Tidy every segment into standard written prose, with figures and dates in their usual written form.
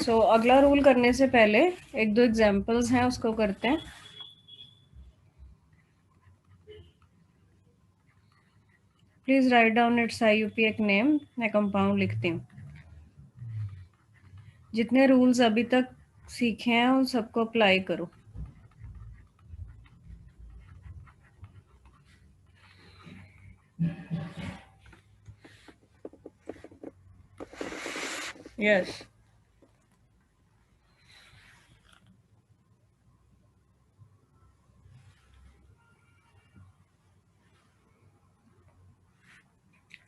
सो अगला रूल करने से पहले एक दो एग्जांपल्स हैं, उसको करते हैं। Please write down it's IUPAC name. मैं कंपाउंड लिखती हूँ। जितने रूल्स अभी तक सीखे हैं उन सबको अप्लाई करो। यस।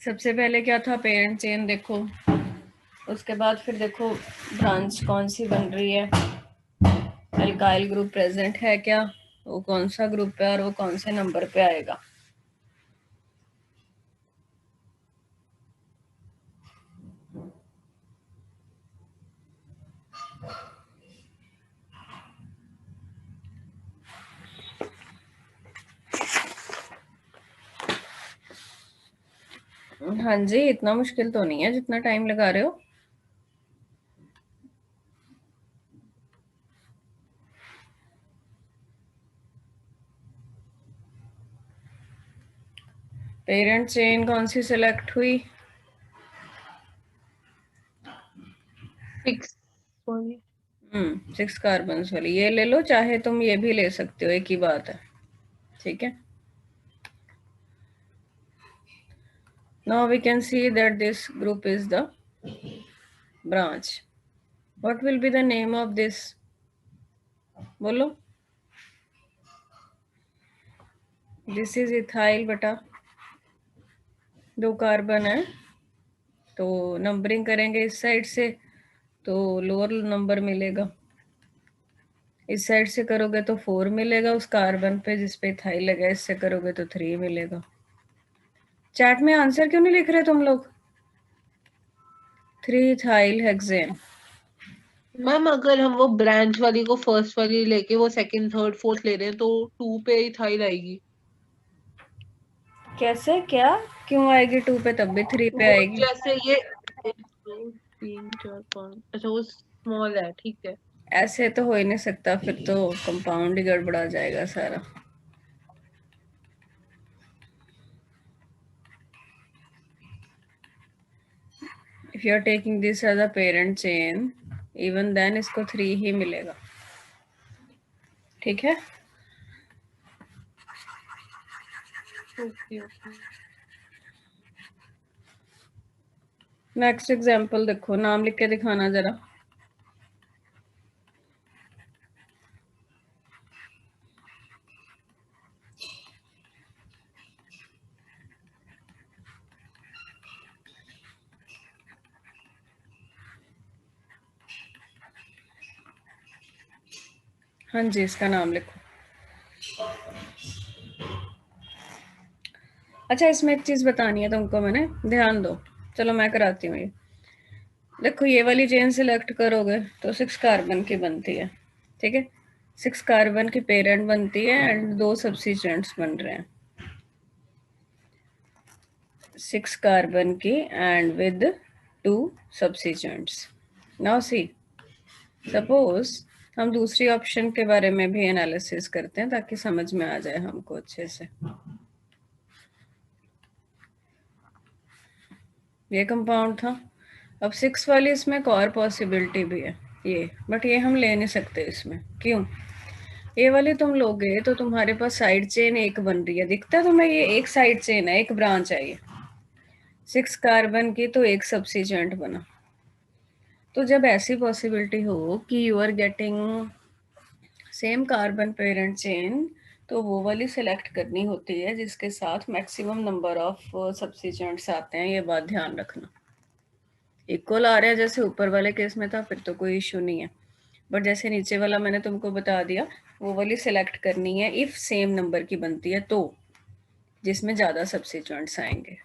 सबसे पहले क्या था, पेरेंट चेन देखो। उसके बाद फिर देखो ब्रांच कौन सी बन रही है, एल्काइल ग्रुप प्रेजेंट है क्या, वो कौन सा ग्रुप है और वो कौन से नंबर पे आएगा। हाँ जी, इतना मुश्किल तो नहीं है जितना टाइम लगा रहे हो। पेरेंट चेन कौन सी सिलेक्ट हुई? 6 वाली। 6 कार्बन वाली। ये ले लो, चाहे तुम ये भी ले सकते हो, एक ही बात है। ठीक है। Now we can see that this group is the branch. What will be the name of this? बोलो। This is ethyl बेटा। 2 कार्बन है, तो नंबरिंग करेंगे इस साइड से तो लोअर नंबर मिलेगा, इस साइड से करोगे तो 4 मिलेगा उस कार्बन पे जिस पे इथाइल लगा, इससे करोगे तो 3 मिलेगा। चैट में आंसर क्यों नहीं लिख रहे तुम लोग? 3 इथाइल हेक्सेन। मैम अगर हम वो ब्रांच वाली को फर्स्ट वाली लेके वो सेकंड थर्ड फोर्थ ले रहे हैं तो 2 पे इथाइल आएगी। कैसे, क्या क्यों आएगी 2 पे, तब भी 3 पे वो आएगी। जैसे ये 1 2 3 4 5, अच्छा वो स्मॉल है, ठीक है। ऐसे तो हो ही नहीं सकता, फिर तो कंपाउंड ही गड़बड़ा जाएगा सारा। If you are taking this as a parent chain, even then इसको 3 ही मिलेगा। ठीक है। Okay okay. नेक्स्ट एग्जांपल देखो, नाम लिख के दिखाना जरा। हाँ जी, इसका नाम लिखो। अच्छा, इसमें एक चीज बतानी है तुमको मैंने, ध्यान दो। चलो मैं कराती हूँ ये। देखो ये वाली चेन सिलेक्ट करोगे तो 6 कार्बन की बनती है। ठीक है, 6 कार्बन की पेरेंट बनती है एंड 2 सब्सिट्यूएंट्स बन रहे हैं। 6 कार्बन की and with 2 substituents. Now see, suppose हम दूसरी ऑप्शन के बारे में भी एनालिसिस करते हैं ताकि समझ में आ जाए हमको अच्छे से। ये कंपाउंड था। अब 6 वाली इसमें एक और पॉसिबिलिटी भी है ये, बट ये हम ले नहीं सकते इसमें। क्यों? ये वाली तुम लोगे तो तुम्हारे पास साइड चेन एक बन रही है, दिखता है तुम्हें? ये एक साइड चेन है, एक ब्रांच है ये। 6 कार्बन की तो एक सब्सिट्यूएंट बना। तो जब ऐसी पॉसिबिलिटी हो कि you are getting same carbon parent chain, तो वो वाली सिलेक्ट करनी होती है जिसके साथ मैक्सिमम नंबर ऑफ सब्सिट्यूएंट्स आते हैं। ये बात ध्यान रखना। इक्वल आ रहा है जैसे ऊपर वाले केस में था, फिर तो कोई इशू नहीं है। बट जैसे नीचे वाला मैंने तुमको बता दिया, वो वाली सिलेक्ट करनी है इफ सेम नंबर की बनती है, तो जिसमें ज्यादा सब्सिट्यूएंट्स आएंगे।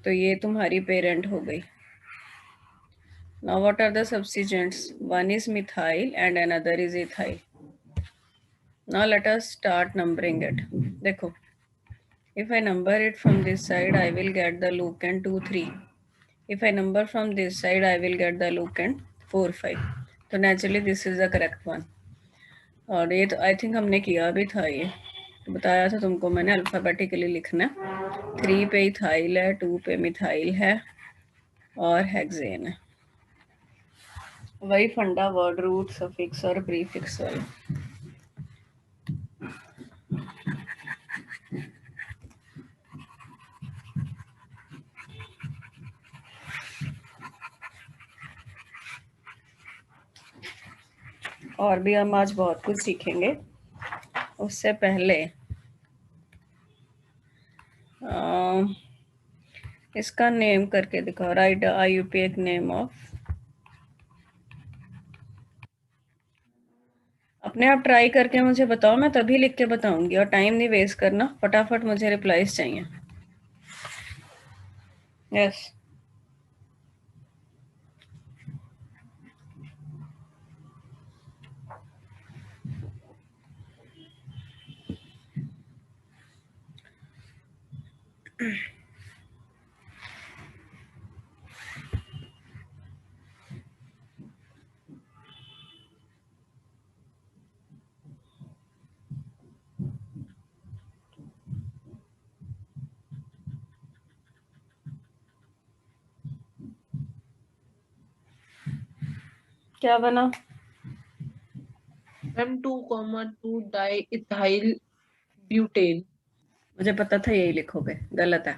तो ये तुम्हारी पेरेंट हो गई। Now what are the substituents? One is methyl and another is ethyl. Now let us start numbering it. देखो, if I number it from this side, I will get the Lucan 2 3. If I number from this side, I will get the locant 4, 5. तो naturally this is the correct one. और ये तो I think हमने किया भी था, ये तो बताया था तुमको मैंने, अल्फ़ाबेटिकली लिखना। 3 पे इथाइल है, 2 पे मिथाइल है और हेक्सेन है। वही फंडा वर्ड रूट सफिक्स और प्रीफिक्स वाला। और भी हम आज बहुत कुछ सीखेंगे। उससे पहले इसका नेम करके दिखाओ। Right IUPAC name of. अपने आप ट्राई करके मुझे बताओ, मैं तभी लिख के बताऊंगी, और टाइम नहीं वेस्ट करना, फटाफट मुझे रिप्लाईज चाहिए। यस क्या बना? Ma'am 2,2 di ethyl butane. मुझे पता था यही लिखोगे। गलत है।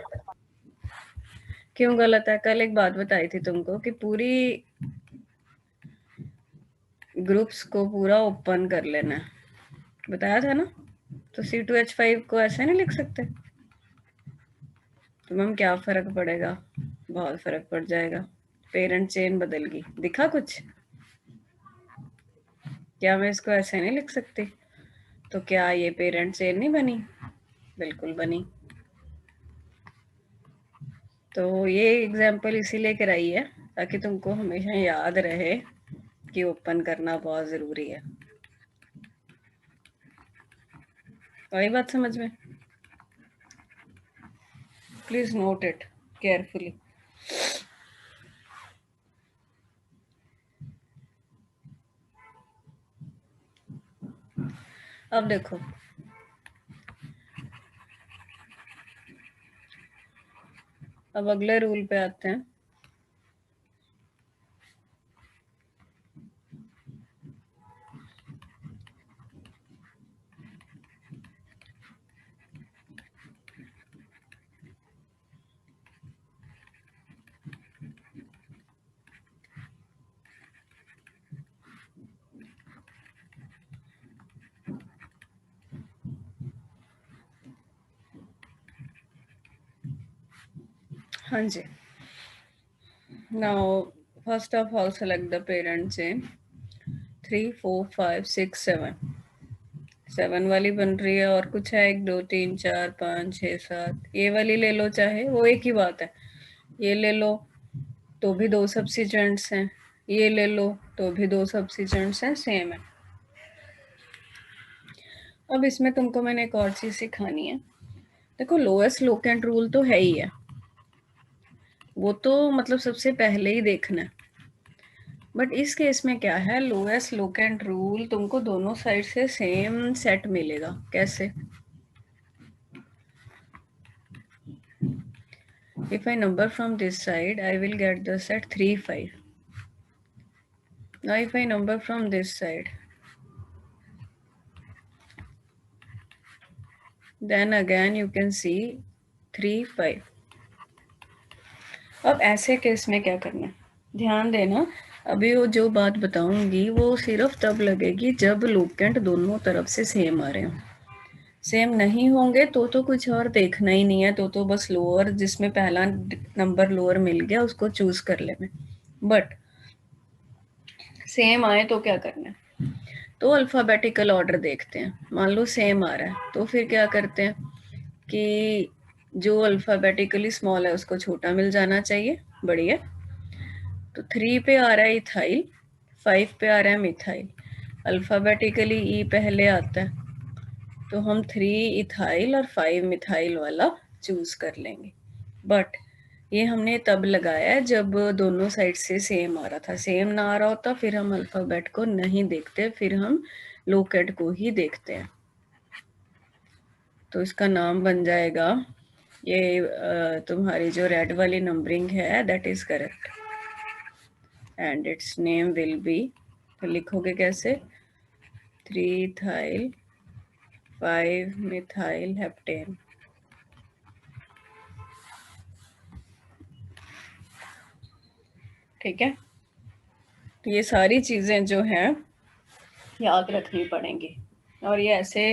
क्यों गलत है? कल एक बात बताई थी तुमको कि पूरी ग्रुप्स को पूरा ओपन कर लेना है, बताया था ना। तो C2H5 को ऐसे नहीं लिख सकते। तो मैम क्या फर्क पड़ेगा? बहुत फर्क पड़ जाएगा। पेरेंट चेन बदल गई, दिखा कुछ? क्या मैं इसको ऐसे नहीं लिख सकती? तो क्या ये पेरेंट चेन नहीं बनी? बिल्कुल बनी। तो ये एग्जाम्पल इसीलिए कराई है ताकि तुमको हमेशा याद रहे कि ओपन करना बहुत ज़रूरी है। वही बात समझ में? Please note it carefully. अब देखो, अब अगले रूल पे आते हैं। हाँ जी। Now first of all select the parent chain 3 4 5 6 7। 7 वाली बन रही है, और कुछ है 1 2 3 4 5 6 7। ये वाली ले लो, चाहे वो एक ही बात है। ये ले लो तो भी 2 सब्सिट्यूएंट्स हैं, ये ले लो तो भी 2 सब्सिट्यूएंट्स हैं, सेम है। अब इसमें तुमको मैंने एक और चीज़ सिखानी है। देखो लोएस्ट लोकेंट रूल तो है ही है, वो तो मतलब सबसे पहले ही देखना है। बट इस केस में क्या है, लोएस्ट लोकेंट रूल तुमको दोनों साइड से सेम सेट मिलेगा। कैसे? If I number from this side, I will get the set 3 5. Now if I number from this side, then again you can see 3 5. अब ऐसे केस में क्या करना है, ध्यान देना। अभी वो जो बात बताऊंगी वो सिर्फ तब लगेगी जब लोकेंट दोनों तरफ से सेम आ रहे हो। सेम नहीं होंगे तो कुछ और देखना ही नहीं है, तो बस लोअर, जिसमें पहला नंबर लोअर मिल गया उसको चूज कर लेना। बट सेम आए तो क्या करना है, तो अल्फ़ाबेटिकल ऑर्डर देखते हैं। मान लो सेम आ रहा है तो फिर क्या करते हैं कि जो अल्फ़ाबेटिकली स्मॉल है उसको छोटा मिल जाना चाहिए, बढ़िया। तो 3 पे आ रहा है इथाइल, 5 पे आ रहा है मिथाइल। अल्फ़ाबेटिकली ई पहले आता है तो हम 3 इथाइल और 5 मिथाइल वाला चूज कर लेंगे। बट ये हमने तब लगाया है जब दोनों साइड से सेम आ रहा था। सेम ना आ रहा होता फिर हम अल्फ़ाबेट को नहीं देखते, फिर हम लोकेट को ही देखते हैं। तो इसका नाम बन जाएगा, ये तुम्हारी जो रेड वाली नंबरिंग है that is correct, and it's name will be, तो लिखोगे कैसे, 3-ethyl 5-methyl हेप्टेन। ठीक है, तो ये सारी चीजें जो हैं याद रखनी पड़ेंगी, और ये ऐसे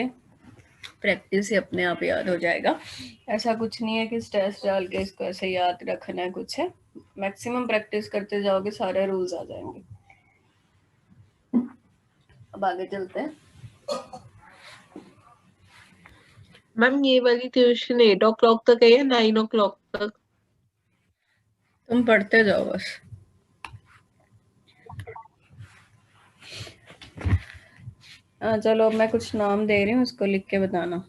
प्रैक्टिस से अपने आप याद हो जाएगा। ऐसा कुछ नहीं है कि स्ट्रेस डाल के इसको ऐसे याद रखना है, कुछ है, मैक्सिमम प्रैक्टिस करते जाओगे सारे रूल्स आ जाएंगे। अब आगे चलते हैं। मैम ये वाली ट्यूशन 8 o'clock तक है या 9 o'clock तक? तुम पढ़ते जाओ बस। हाँ चलो, अब मैं कुछ नाम दे रही हूँ, उसको लिख के बताना।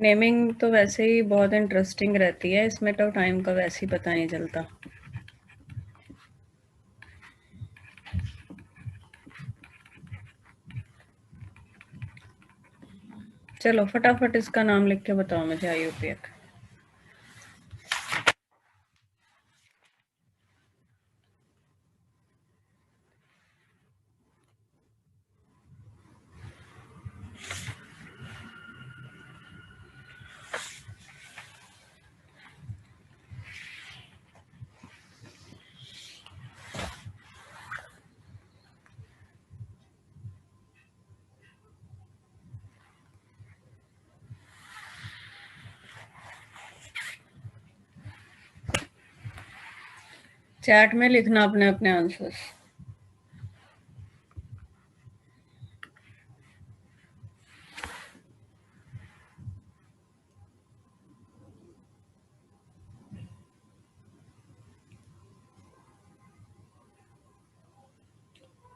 नेमिंग तो वैसे ही बहुत इंटरेस्टिंग रहती है, इसमें तो टाइम का वैसे ही पता नहीं चलता। चलो फटाफट इसका नाम लिख के बताओ मुझे, IUPAC। चैट में लिखना अपने अपने answers.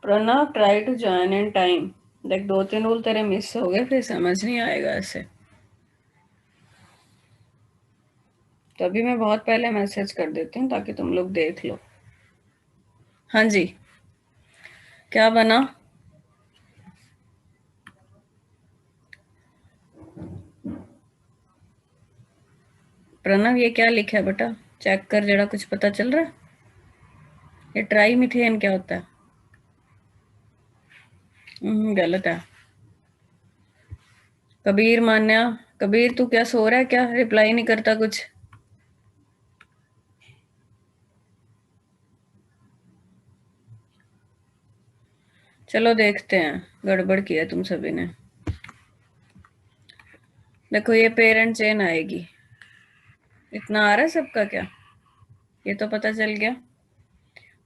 Pranav try to join in time. देख 2-3 रूल तेरे मिस हो गए, फिर समझ नहीं आएगा ऐसे। तो अभी मैं बहुत पहले मैसेज कर देती हूँ ताकि तुम लोग देख लो। हाँ जी, क्या बना? प्रणव ये क्या लिखा है बेटा, चेक कर जरा, कुछ पता चल रहा है? ये ट्राई मिथेन क्या होता है? गलत है। कबीर मान्या, कबीर तू क्या सो रहा है क्या, रिप्लाई नहीं करता कुछ? चलो देखते हैं, गड़बड़ किया तुम सभी ने। देखो ये पेरेंट चेन आएगी, इतना आ रहा है सबका क्या? ये तो पता चल गया,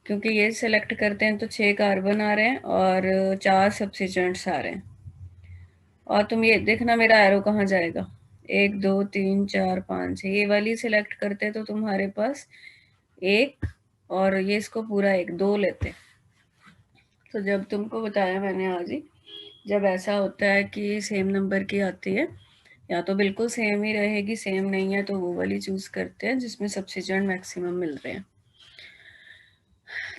क्योंकि ये सिलेक्ट करते हैं तो 6 कार्बन आ रहे हैं और 4 सब्सिट्यूएंट्स आ रहे हैं। और तुम ये देखना मेरा एरो कहाँ जाएगा, 1 2 3 4 5 6, ये वाली सिलेक्ट करते तो तुम्हारे पास 1, और ये इसको पूरा 1 2 लेते। तो जब तुमको बताया मैंने आज ही, जब ऐसा होता है कि सेम नंबर की आती है, या तो बिल्कुल सेम ही रहेगी, सेम नहीं है तो वो वाली चूज करते हैं जिसमें सब्सिट्यूएंट मैक्सिमम मिल रहे हैं।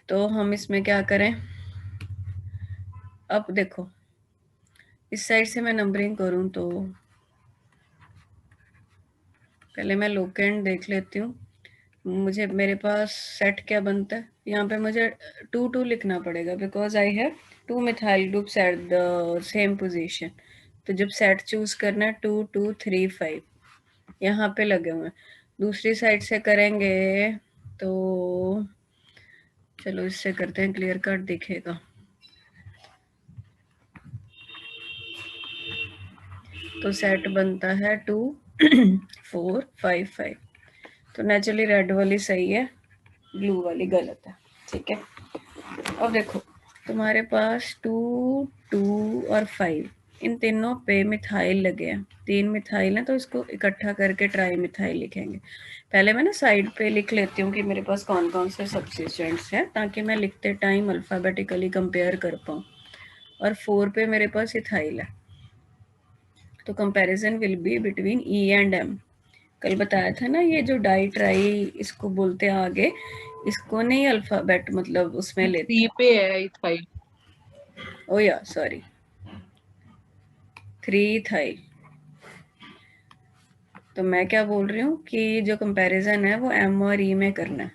तो हम इसमें क्या करें, अब देखो इस साइड से मैं नंबरिंग करूं तो पहले मैं लोकेंड देख लेती हूँ। मुझे मेरे पास सेट क्या बनता है, यहाँ पे मुझे 2 2 लिखना पड़ेगा because I have 2 methyl groups at the same position. तो जब सेट चूज करना है 2 2 3 5 यहाँ पे लगे हुए हैं। दूसरी साइड से करेंगे तो चलो इससे करते हैं, क्लियर कट दिखेगा। तो सेट बनता है 2 4 5 5। तो नेचुरली रेड वाली सही है, ब्लू वाली गलत है। ठीक है, अब देखो तुम्हारे पास 2 2 और 5, इन तीनों पे मिथाइल लगे हैं, 3 मिथाइल हैं, तो इसको इकट्ठा करके ट्राई मिथाइल लिखेंगे। पहले मैं ना साइड पे लिख लेती हूँ कि मेरे पास कौन कौन से सब्स्टिट्यूएंट्स हैं, ताकि मैं लिखते टाइम अल्फ़ाबेटिकली कंपेयर कर पाऊँ। और 4 पे मेरे पास इथाइल है, तो comparison will be between E and M. कल बताया था ना, ये जो डाई ट्राई इसको बोलते हैं आगे, इसको नहीं अल्फ़ाबेट मतलब उसमें लेते। 3 पे है इथाइल। ओ या सॉरी, 3 इथाइल। तो मैं क्या बोल रही हूँ कि जो कंपैरिजन है वो एम और ई में करना है,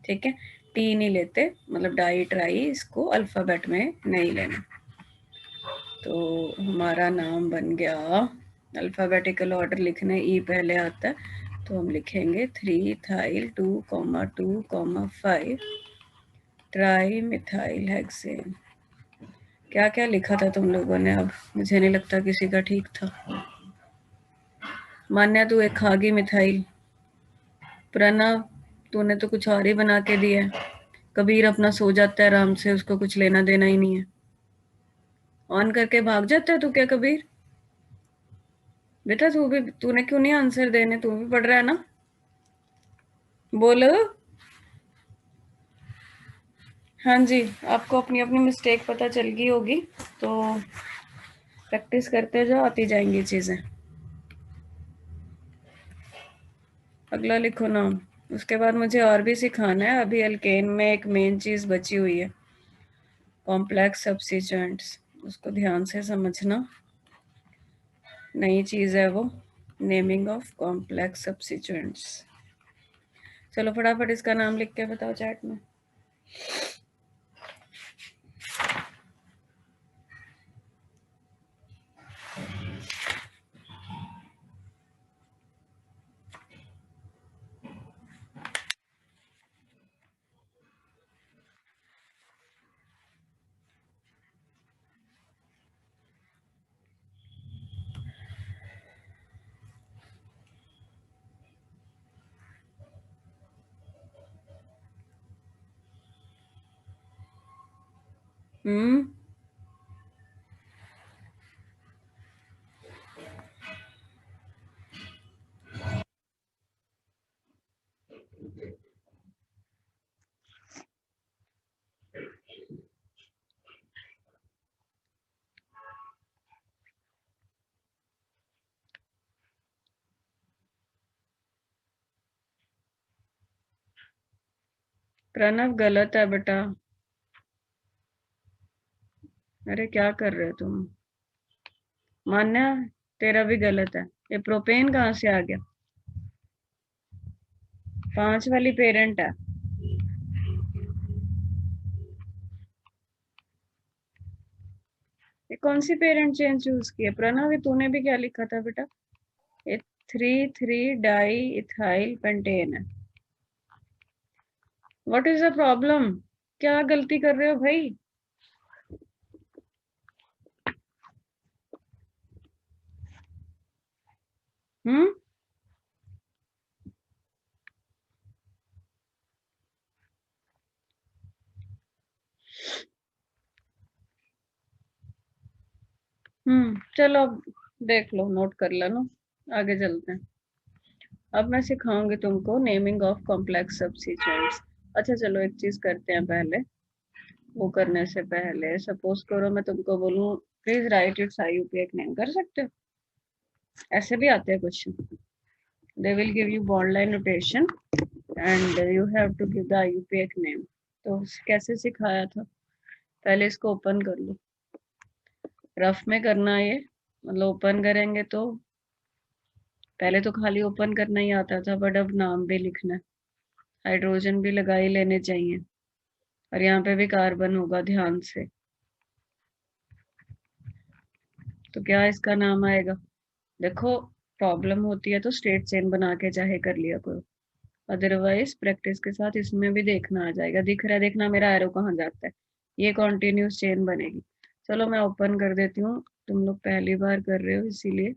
ठीक है। टी नहीं लेते, मतलब डाई ट्राई इसको अल्फ़ाबेट में नहीं लेना। तो हमारा नाम बन गया, अल्फ़ाबेटिकल ऑर्डर लिखने ई पहले आता है, तो हम लिखेंगे 3 इथाइल 2,2,5 ट्राई मिथाइल हेक्सेन। क्या क्या लिखा था तुम लोगों ने? अब मुझे नहीं लगता किसी का ठीक था। मान्या तू एक खागी मिथाइल। प्रणव तूने तो कुछ और ही बना के दिया है। कबीर अपना सो जाता है आराम से, उसको कुछ लेना देना ही नहीं है। ऑन करके भाग जाता है तू क्या कबीर? बेटा तू भी, तूने क्यों नहीं आंसर देने? तू भी पढ़ रहा है ना, बोलो। हाँ जी, आपको अपनी अपनी मिस्टेक पता चल गई होगी, तो प्रैक्टिस करते जाओ, आती जाएंगी चीजें। अगला लिखो नाम। उसके बाद मुझे और भी सिखाना है। अभी अल्केन में एक मेन चीज बची हुई है, कॉम्प्लेक्स सब्स्टिट्यूएंट्स, उसको ध्यान से समझना। नई चीज है वो, नेमिंग ऑफ कॉम्प्लेक्स सब्स्टिट्यूएंट्स। चलो फटाफट इसका नाम लिख के बताओ चैट में। प्रणव गलत है बेटा। अरे क्या कर रहे हो तुम? मान्या तेरा भी गलत है। ये प्रोपेन कहाँ से आ गया? 5 वाली पेरेंट है। ये कौन सी पेरेंट चेन चूज की है? प्रणव ये तूने भी क्या लिखा था बेटा? ये 3,3 डाई इथाइल पेंटेन है। What is the problem? क्या गलती कर रहे हो भाई? हम्म चलो अब देख लो, नोट कर लो ना, आगे चलते हैं। अब मैं सिखाऊंगी तुमको नेमिंग ऑफ कॉम्प्लेक्स सब्स्टिट्यूएंट्स। अच्छा चलो एक चीज करते हैं पहले। वो करने से पहले सपोज करो मैं तुमको बोलूं please write its IUPAC name, कर सकते हो? ऐसे भी आते हैं question. They will give you bond line notation and you have to give the IUPAC name. तो कैसे सिखाया था? पहले इसको ओपन कर लो। रफ में करना है ये, मतलब ओपन करेंगे तो पहले तो खाली ओपन करना ही आता था, बट अब नाम भी लिखना है। हाइड्रोजन भी लगा ही लेने चाहिए, और यहाँ पे भी कार्बन होगा, ध्यान से। तो क्या इसका नाम आएगा? देखो प्रॉब्लम होती है तो स्ट्रेट चेन बना के चाहे कर लिया करो, अदरवाइज प्रैक्टिस के साथ इसमें भी देखना आ जाएगा। दिख रहा है, देखना मेरा एरो कहाँ जाता है, ये कॉन्टिन्यूस चेन बनेगी। चलो मैं ओपन कर देती हूँ, तुम लोग पहली बार कर रहे हो इसीलिए।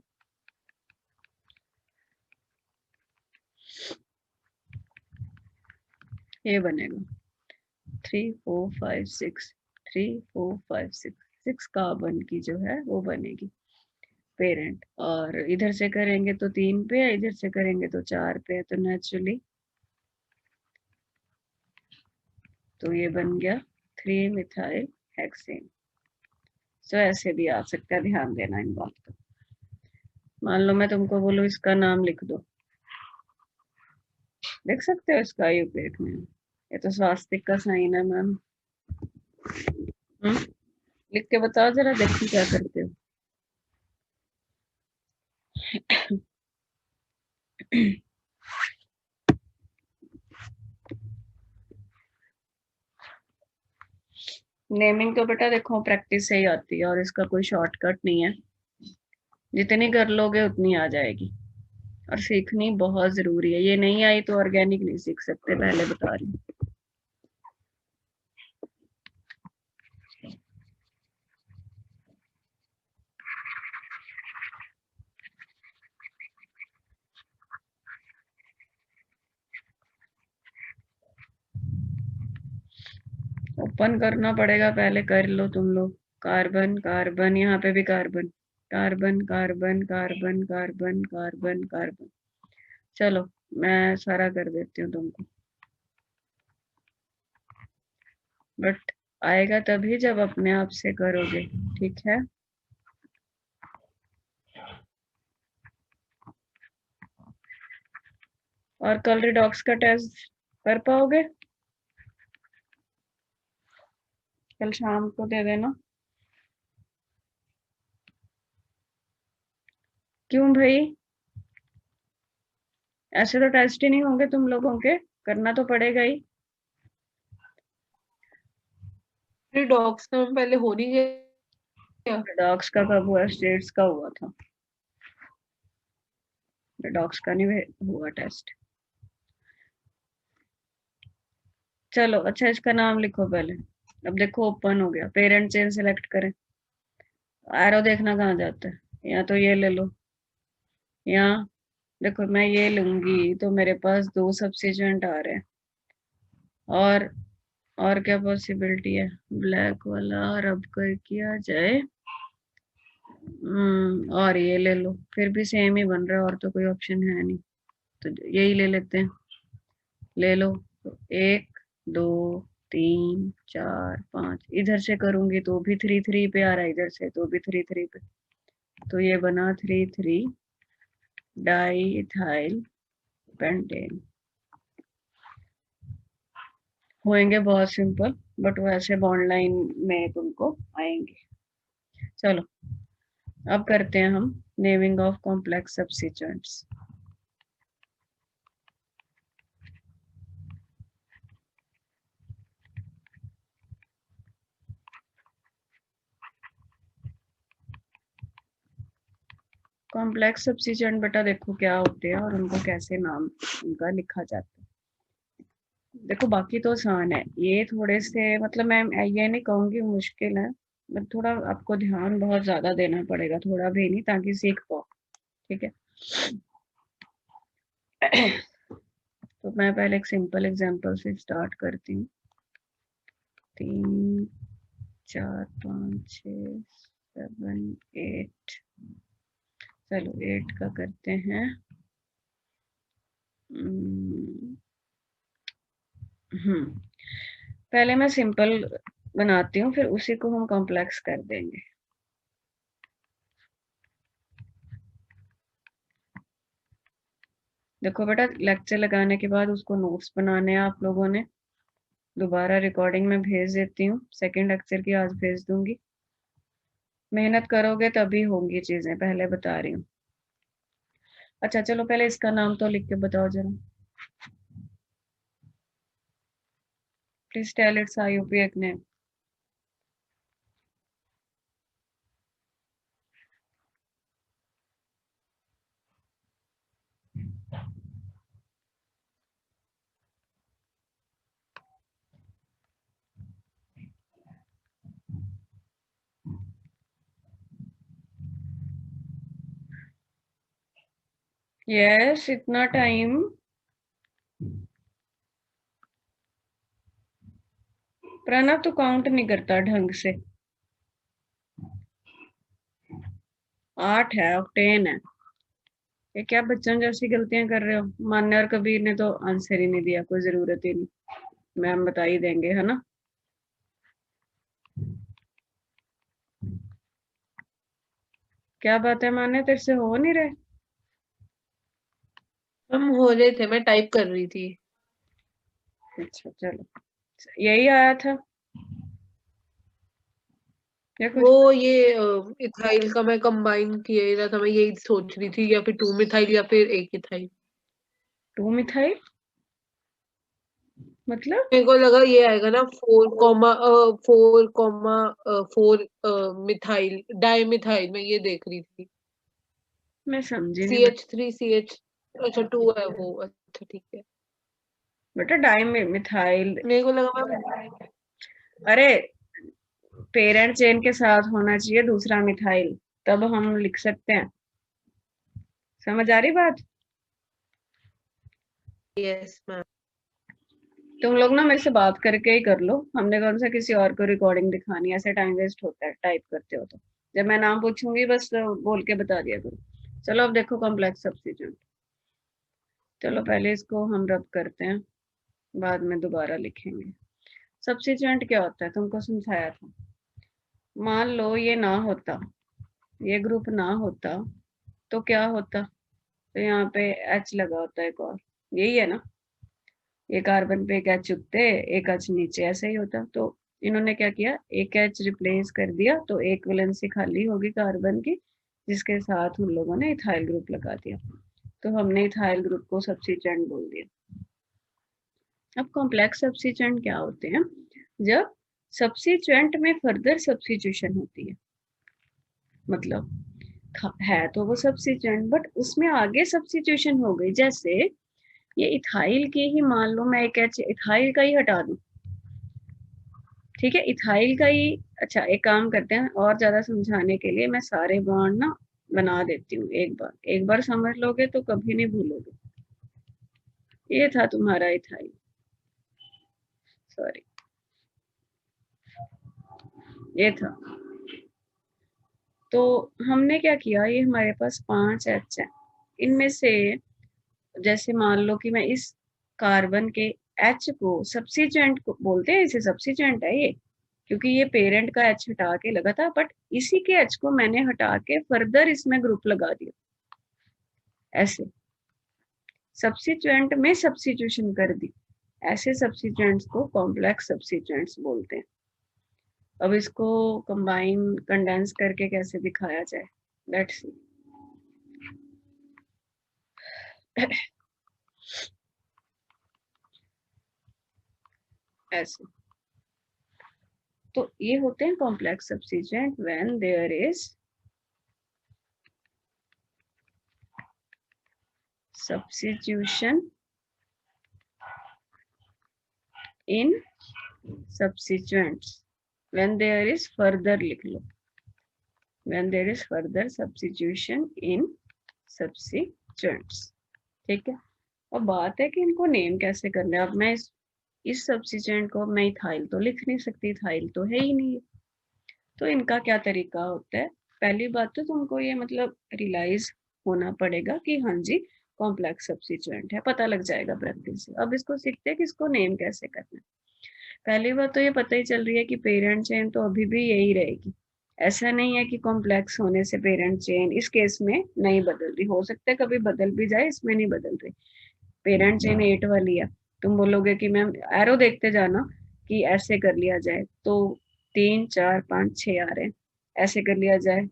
ये बनेगा 3 4 5 6, 3 4 5 6, 6 कार्बन की जो है वो बनेगी। पेरेंट, और इधर से करेंगे तो 3 पे, इधर से करेंगे तो 4 पे, तो नेचुरली तो ये बन गया 3 मिथाइल हेक्सेन। तो ऐसे भी आ सकता है, ध्यान देना इन बात को। मान लो मैं तुमको बोलूं इसका नाम लिख दो, लिख सकते हो इसका आयुर्वेद में? ये तो स्वास्तिक का साइन है मैम। लिख के बताओ जरा, देखो क्या करते हो। नेमिंग तो बेटा देखो प्रैक्टिस से ही आती है, और इसका कोई शॉर्टकट नहीं है, जितनी कर लोगे उतनी आ जाएगी, और सीखनी बहुत जरूरी है। ये नहीं आई तो ऑर्गेनिक नहीं सीख सकते, पहले बता रही हूँ। ओपन करना पड़ेगा, पहले कर लो तुम लोग। कार्बन कार्बन, यहाँ पे भी carbon, carbon carbon carbon carbon carbon carbon. चलो मैं सारा कर देती हूँ तुमको, बट आएगा तभी जब अपने आप से करोगे, ठीक है? और कल रिडॉक्स का टेस्ट कर पाओगे? कल शाम को दे देना। क्यों भाई? ऐसे तो टेस्ट ही नहीं होंगे तुम लोगों के, करना तो पड़ेगा ही। डॉग्स का पहले हो नहीं गया? रिडॉक्स का कब हुआ? स्टेट्स का हुआ था, रिडॉक्स का नहीं हुआ टेस्ट। चलो अच्छा, इसका नाम लिखो पहले। अब देखो ओपन हो गया, पेरेंट चेन सिलेक्ट करें, एरो देखना कहाँ जाता है, या तो ये ले लो, या देखो मैं ये लूंगी तो मेरे पास 2 सब्सिट्यूएंट आ रहे हैं, और और क्या पॉसिबिलिटी है? ब्लैक वाला, और अब कर किया जाए, और ये ले लो, फिर भी सेम ही बन रहा है, और तो कोई ऑप्शन है नहीं, तो यही ले लेते हैं। ले लो, तो 1 2 3 4 5, इधर से करूंगी तो भी 3 3 पे आ रहा है, इधर से तो भी 3 3 पे, तो ये बना 3 3 डाई इथाइल पेंटेन। होंगे बहुत सिंपल, बट वैसे बॉन्ड लाइन में तुमको आएंगे। चलो अब करते हैं हम naming of complex substituents. Complex substituent बेटा देखो क्या होते हैं और उनको कैसे नाम उनका लिखा जाता है। देखो बाकी तो आसान है, ये थोड़े से मतलब मैं ये नहीं कहूंगी मुश्किल है, बट थोड़ा आपको ध्यान बहुत ज्यादा देना पड़ेगा, थोड़ा भी नहीं, ताकि सीख पाओ, ठीक है? तो मैं पहले एक सिंपल एग्जांपल से स्टार्ट करती हूँ। 3 4 5 6 7 8, चलो 8 का करते हैं। पहले मैं सिंपल बनाती हूँ, फिर उसी को हम कॉम्प्लेक्स कर देंगे। देखो बेटा, लेक्चर लगाने के बाद उसको नोट्स बनाने हैं आप लोगों ने, दोबारा रिकॉर्डिंग में भेज देती हूँ, सेकंड लेक्चर की आज भेज दूंगी। मेहनत करोगे तभी होंगी चीजें, पहले बता रही हूँ। अच्छा चलो पहले इसका नाम तो लिख के बताओ जरा, please tell its IUPAC name. Yes, इतना टाइम? प्रणव तो काउंट नहीं करता ढंग से। 8 है, ऑक्टेन है। ये क्या बच्चों जैसी गलतियां कर रहे हो? मान्य और कबीर ने तो आंसर ही नहीं दिया, कोई जरूरत ही नहीं, मैम बता ही देंगे, है ना। क्या बात है मान्य, तेरे से हो नहीं रहे? हम हो रहे थे, मैं टाइप कर रही थी। अच्छा चलो, यही आया था या कुछ? वो ये इथाइल का मैं कंबाइन किया रहा था, मैं यही सोच रही थी, या फिर 2 मिथाइल या फिर 1 इथाइल। 2 मिथाइल मतलब? मेरे को लगा ये आएगा ना 4 मिथाइल डाई मिथाइल, मैं ये देख रही थी। मैं समझी नहीं CH3 CH, अच्छा 2 है वो, अच्छा ठीक है। बेटा, डाई मिथाइल। मेरे को लगा मैम। अरे, पेरेंट चेन के साथ होना चाहिए दूसरा मिथाइल, तब हम लिख सकते हैं। समझ आ रही बात? Yes ma'am. तुम लोग ना मेरे से बात करके ही कर लो, हमने कौन सा किसी और को रिकॉर्डिंग दिखानी है, ऐसे टाइम वेस्ट होता है टाइप करते हो तो। जब मैं नाम पूछूंगी बस बोल के बता दिया करो। चलो अब देखो कॉम्प्लेक्स सब्स्टिट्यूट। चलो पहले इसको हम रब करते हैं, बाद में दोबारा लिखेंगे। सब्स्टिट्यूएंट क्या होता है तुमको समझाया था। मान लो ये ना होता, ये ग्रुप ना होता, तो क्या होता? तो यहाँ पे एच लगा होता है एक और, यही है ना। ये कार्बन पे एक एच उगते, एक एच नीचे, ऐसे ही होता। तो इन्होंने क्या किया, एक एच रिप्लेस कर दिया, तो एक वैलेंसी खाली होगी कार्बन की, जिसके साथ उन लोगों ने इथाइल ग्रुप लगा दिया। तो हमने इथाइल ग्रुप को सब्स्टिट्यूएंट बोल दिया। अब कॉम्प्लेक्स सब्स्टिट्यूएंट क्या होते हैं? जब सब्स्टिट्यूएंट में फर्दर सब्स्टिट्यूशन होती है, मतलब है तो वो सब्स्टिट्यूएंट, बट उसमें आगे सब्स्टिट्यूशन हो गई। जैसे ये इथाइल की ही मान लो मैं एक एच इथाइल का ही हटा दूं, ठीक है, इथाइल का ही। अच्छा एक काम करते हैं, और ज्यादा समझाने के लिए मैं सारे बॉन्ड ना बना देती हूँ। एक बार समझ लोगे तो कभी नहीं भूलोगे। ये था तुम्हारा इथाइल, सॉरी, ये था। तो हमने क्या किया, ये हमारे पास 5 एच है, इनमें से जैसे मान लो कि मैं इस कार्बन के एच को सब्स्टिट्यूएंट को बोलते हैं, इसे सब्स्टिट्यूएंट है ये, क्योंकि ये पेरेंट का एच हटा के लगा था, बट इसी के एच को मैंने हटा के फर्दर इसमें ग्रुप लगा दिया, ऐसे सब्स्टिट्यूएंट में सब्स्टिट्यूशन कर दी। ऐसे सब्स्टिट्यूएंट्स को कॉम्प्लेक्स सब्स्टिट्यूएंट्स बोलते हैं। अब इसको कंबाइन कंडेंस करके कैसे दिखाया जाए, लेट्स सी। ऐसे, तो ये होते हैं complex substituent when there is substitution in substituents, when there is further लिख लो, when there is further substitution in substituents, ठीक है। अब बात है कि इनको नेम कैसे करना है। अब मैं इस सब्स्टिट्यूएंट को मैं इथाइल तो लिख नहीं सकती, इथाइल तो है ही नहीं। तो इनका क्या तरीका होता है? पहली बात तो तुमको ये मतलब रियलाइज होना पड़ेगा कि हाँ जी कॉम्प्लेक्स सब्स्टिट्यूएंट है, पता लग जाएगा प्रैक्टिस से। अब इसको सीखते हैं कि इसको नेम कैसे करना है। पहली बात तो ये पता ही चल रही है कि पेरेंट चेन तो अभी भी यही रहेगी। ऐसा नहीं है कि कॉम्प्लेक्स होने से पेरेंट चेन इस केस में नहीं बदल रही, हो सकता है कभी बदल भी जाए, इसमें नहीं बदल रही। पेरेंट चेन 8 वाली है। तुम बोलोगे कि मैम एरो देखते जाना कि ऐसे कर लिया जाए तो 3 4 5 6 आ रहे हैं, ऐसे कर लिया जाए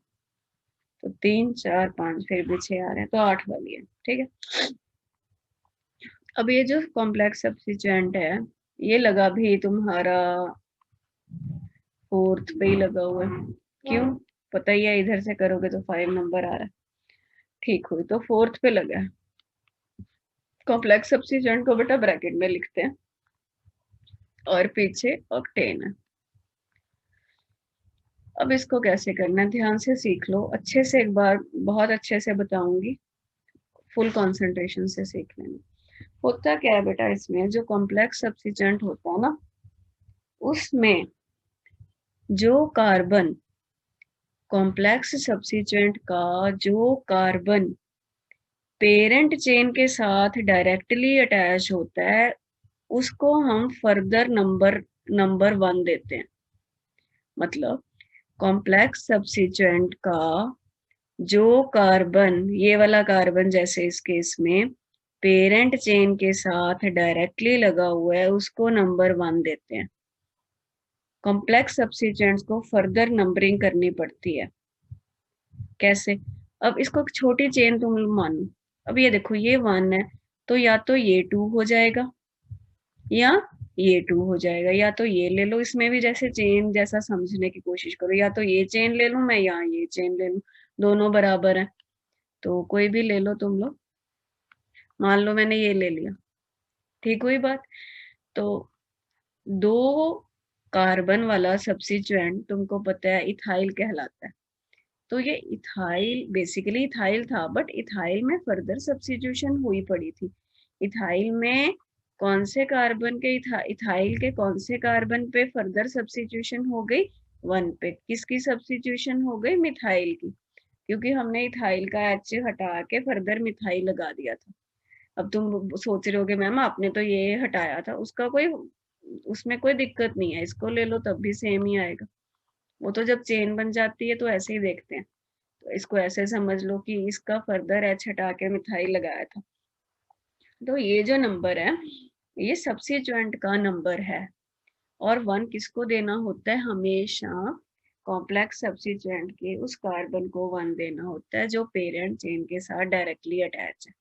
तो 3 4 5 फिर भी 6 आ रहे हैं, तो 8 वाली है, ठीक है। अब ये जो कॉम्प्लेक्स सब्स्टिट्यूएंट है, ये लगा भी तुम्हारा 4th पे ही लगा हुआ है। क्यों? पता ही है, इधर से करोगे तो 5 नंबर आ रहा है, ठीक हुई तो 4th पे लगा है। कॉम्प्लेक्स सब्स्टिट्यूएंट को बेटा ब्रैकेट में लिखते हैं और पीछे ऑक्टेन है। अब इसको कैसे करना है ध्यान से सीख लो अच्छे से, एक बार बहुत अच्छे से बताऊंगी, फुल कंसंट्रेशन से सीख लेना। होता क्या है बेटा, इसमें जो कॉम्प्लेक्स सब्स्टिट्यूएंट होता है ना, उसमें जो कार्बन कॉम्प्लेक्स सब्स्टिट्यूएंट का जो कार्बन पेरेंट चेन के साथ डायरेक्टली अटैच होता है उसको हम फर्दर नंबर 1 देते हैं। मतलब कॉम्प्लेक्स सब्स्टिट्यूएंट का जो कार्बन, ये वाला कार्बन जैसे इस केस में पेरेंट चेन के साथ डायरेक्टली लगा हुआ है, उसको नंबर 1 देते हैं। कॉम्प्लेक्स सब्स्टिट्यूएंट्स को फर्दर नंबरिंग करनी पड़ती है। कैसे? अब इसको एक छोटी चेन तुम मानो, अब ये देखो ये 1 है तो या तो ये 2 हो जाएगा या ये 2 हो जाएगा, या तो ये ले लो, इसमें भी जैसे चेन जैसा समझने की कोशिश करो, या तो ये चेन ले लूं मैं या ये चेन ले लूं, दोनों बराबर है तो कोई भी ले लो तुम लोग। मान लो मैंने ये ले लिया, ठीक हुई बात। तो 2 कार्बन वाला सब्स्टिट्यूएंट तुमको पता है इथाइल कहलाता है। तो ये इथाइल बेसिकली इथाइल था, बट इथाइल में फर्दर सब्स्टिट्यूशन हुई पड़ी थी। इथाइल में कौन से कार्बन के इथाइल के कौन से कार्बन पे फर्दर सब्स्टिट्यूशन हो गई? 1 पे। किसकी सब्स्टिट्यूशन हो गई? मिथाइल की, क्योंकि हमने इथाइल का एच हटा के फर्दर मिथाइल लगा दिया था। अब तुम सोच रहे होगे मैम आपने तो ये हटाया था, उसका कोई उसमें कोई दिक्कत नहीं है, इसको ले लो तब भी सेम ही आएगा। वो तो जब चेन बन जाती है तो ऐसे ही देखते हैं। तो इसको ऐसे समझ लो कि इसका फर्दर एच हटा के मिथाइल लगाया था। तो ये जो नंबर है ये सब्स्टिट्यूएंट का नंबर है, और 1 किसको देना होता है? हमेशा कॉम्प्लेक्स सब्स्टिट्यूएंट के उस कार्बन को 1 देना होता है जो पेरेंट चेन के साथ डायरेक्टली अटैच है।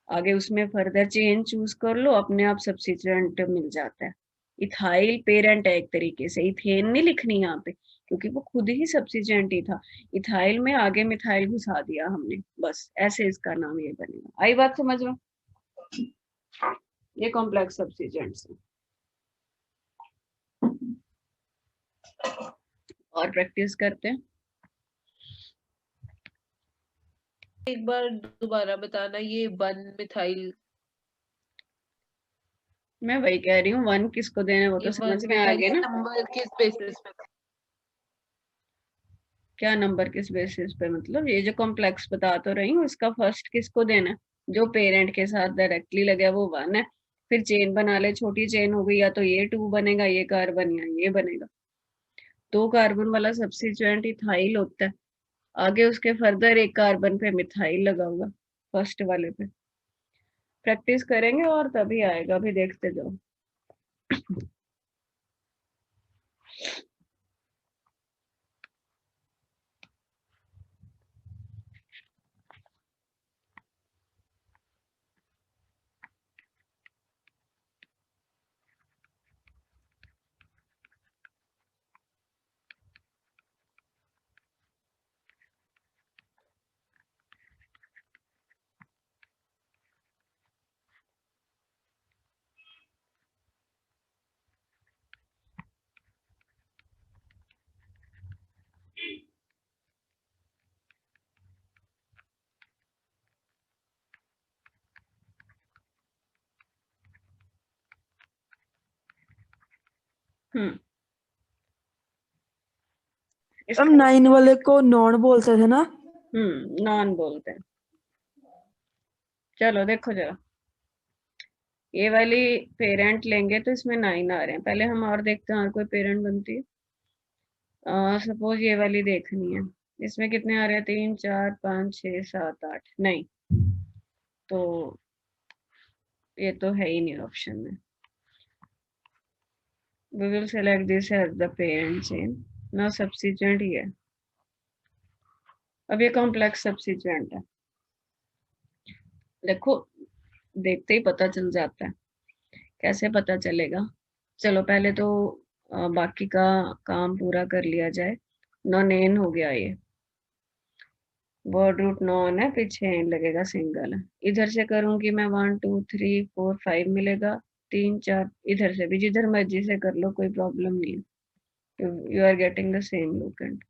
आगे उसमें फर्दर चेन चूज कर लो, अपने आप सब्स्टिट्यूएंट मिल जाता है। इथाइल पेरेंट है एक तरीके से, इथेन नहीं लिखनी यहाँ पे क्योंकि वो खुद ही सब्स्टिट्यूएंट ही था। इथाइल में आगे मिथाइल घुसा दिया हमने, बस ऐसे इसका नाम ये बनेगा। आई बात समझ में? ये कॉम्प्लेक्स सब्स्टिट्यूएंट्स है। और प्रैक्टिस करते हैं। एक बार दोबारा बताना, ये 1 मिथाइल, मैं वही कह रही हूँ 1 किसको देना वो तो ये 1 समझ में आ मिथाइल गया का ना। नंबर किस बेसिस पे? क्या नंबर किस बेसिस पे? मतलब ये जो कॉम्प्लेक्स बता तो रही हूँ इसका फर्स्ट किसको देना है? जो पेरेंट के साथ डायरेक्टली लगे वो 1 है। फिर चेन बना ले, छोटी चेन हो गई, या तो ये 2 बनेगा ये कार्बन या ये बनेगा। 2 कार्बन वाला सब्स्टिट्यूएंट इथाइल होता है, आगे उसके फर्दर एक कार्बन पे मिथाइल लगा हुआ फर्स्ट वाले पे। प्रैक्टिस करेंगे और तभी आएगा, अभी देखते जाओ। हम इसका 9 वाले को नॉन बोलते थे ना? नॉन बोलते हैं। चलो देखो जरा, ये वाली पेरेंट लेंगे तो इसमें 9 आ रहे हैं। पहले हम और देखते हैं और कोई पेरेंट बनती है। सपोज ये वाली देखनी है, इसमें कितने आ रहे हैं? 3 4 5 6 7 8। नहीं, तो ये तो है ही नहीं ऑप्शन में। We will select this as the parent chain. Now substituent ही है। अब ये कॉम्प्लेक्स सब्स्टिट्यूएंट है। देखो देखते ही पता चल जाता है। कैसे पता चलेगा? चलो पहले तो बाकी का काम पूरा कर लिया जाए। नॉन हो गया ये, वर्ड रूट नॉन है, पीछे एन लगेगा, सिंगल है। इधर से करूंगी मैं 1 2 3 4 5 मिलेगा, 3 4। इधर से भी जिधर मर्जी से कर लो, कोई प्रॉब्लम नहीं है। You are getting the same look and.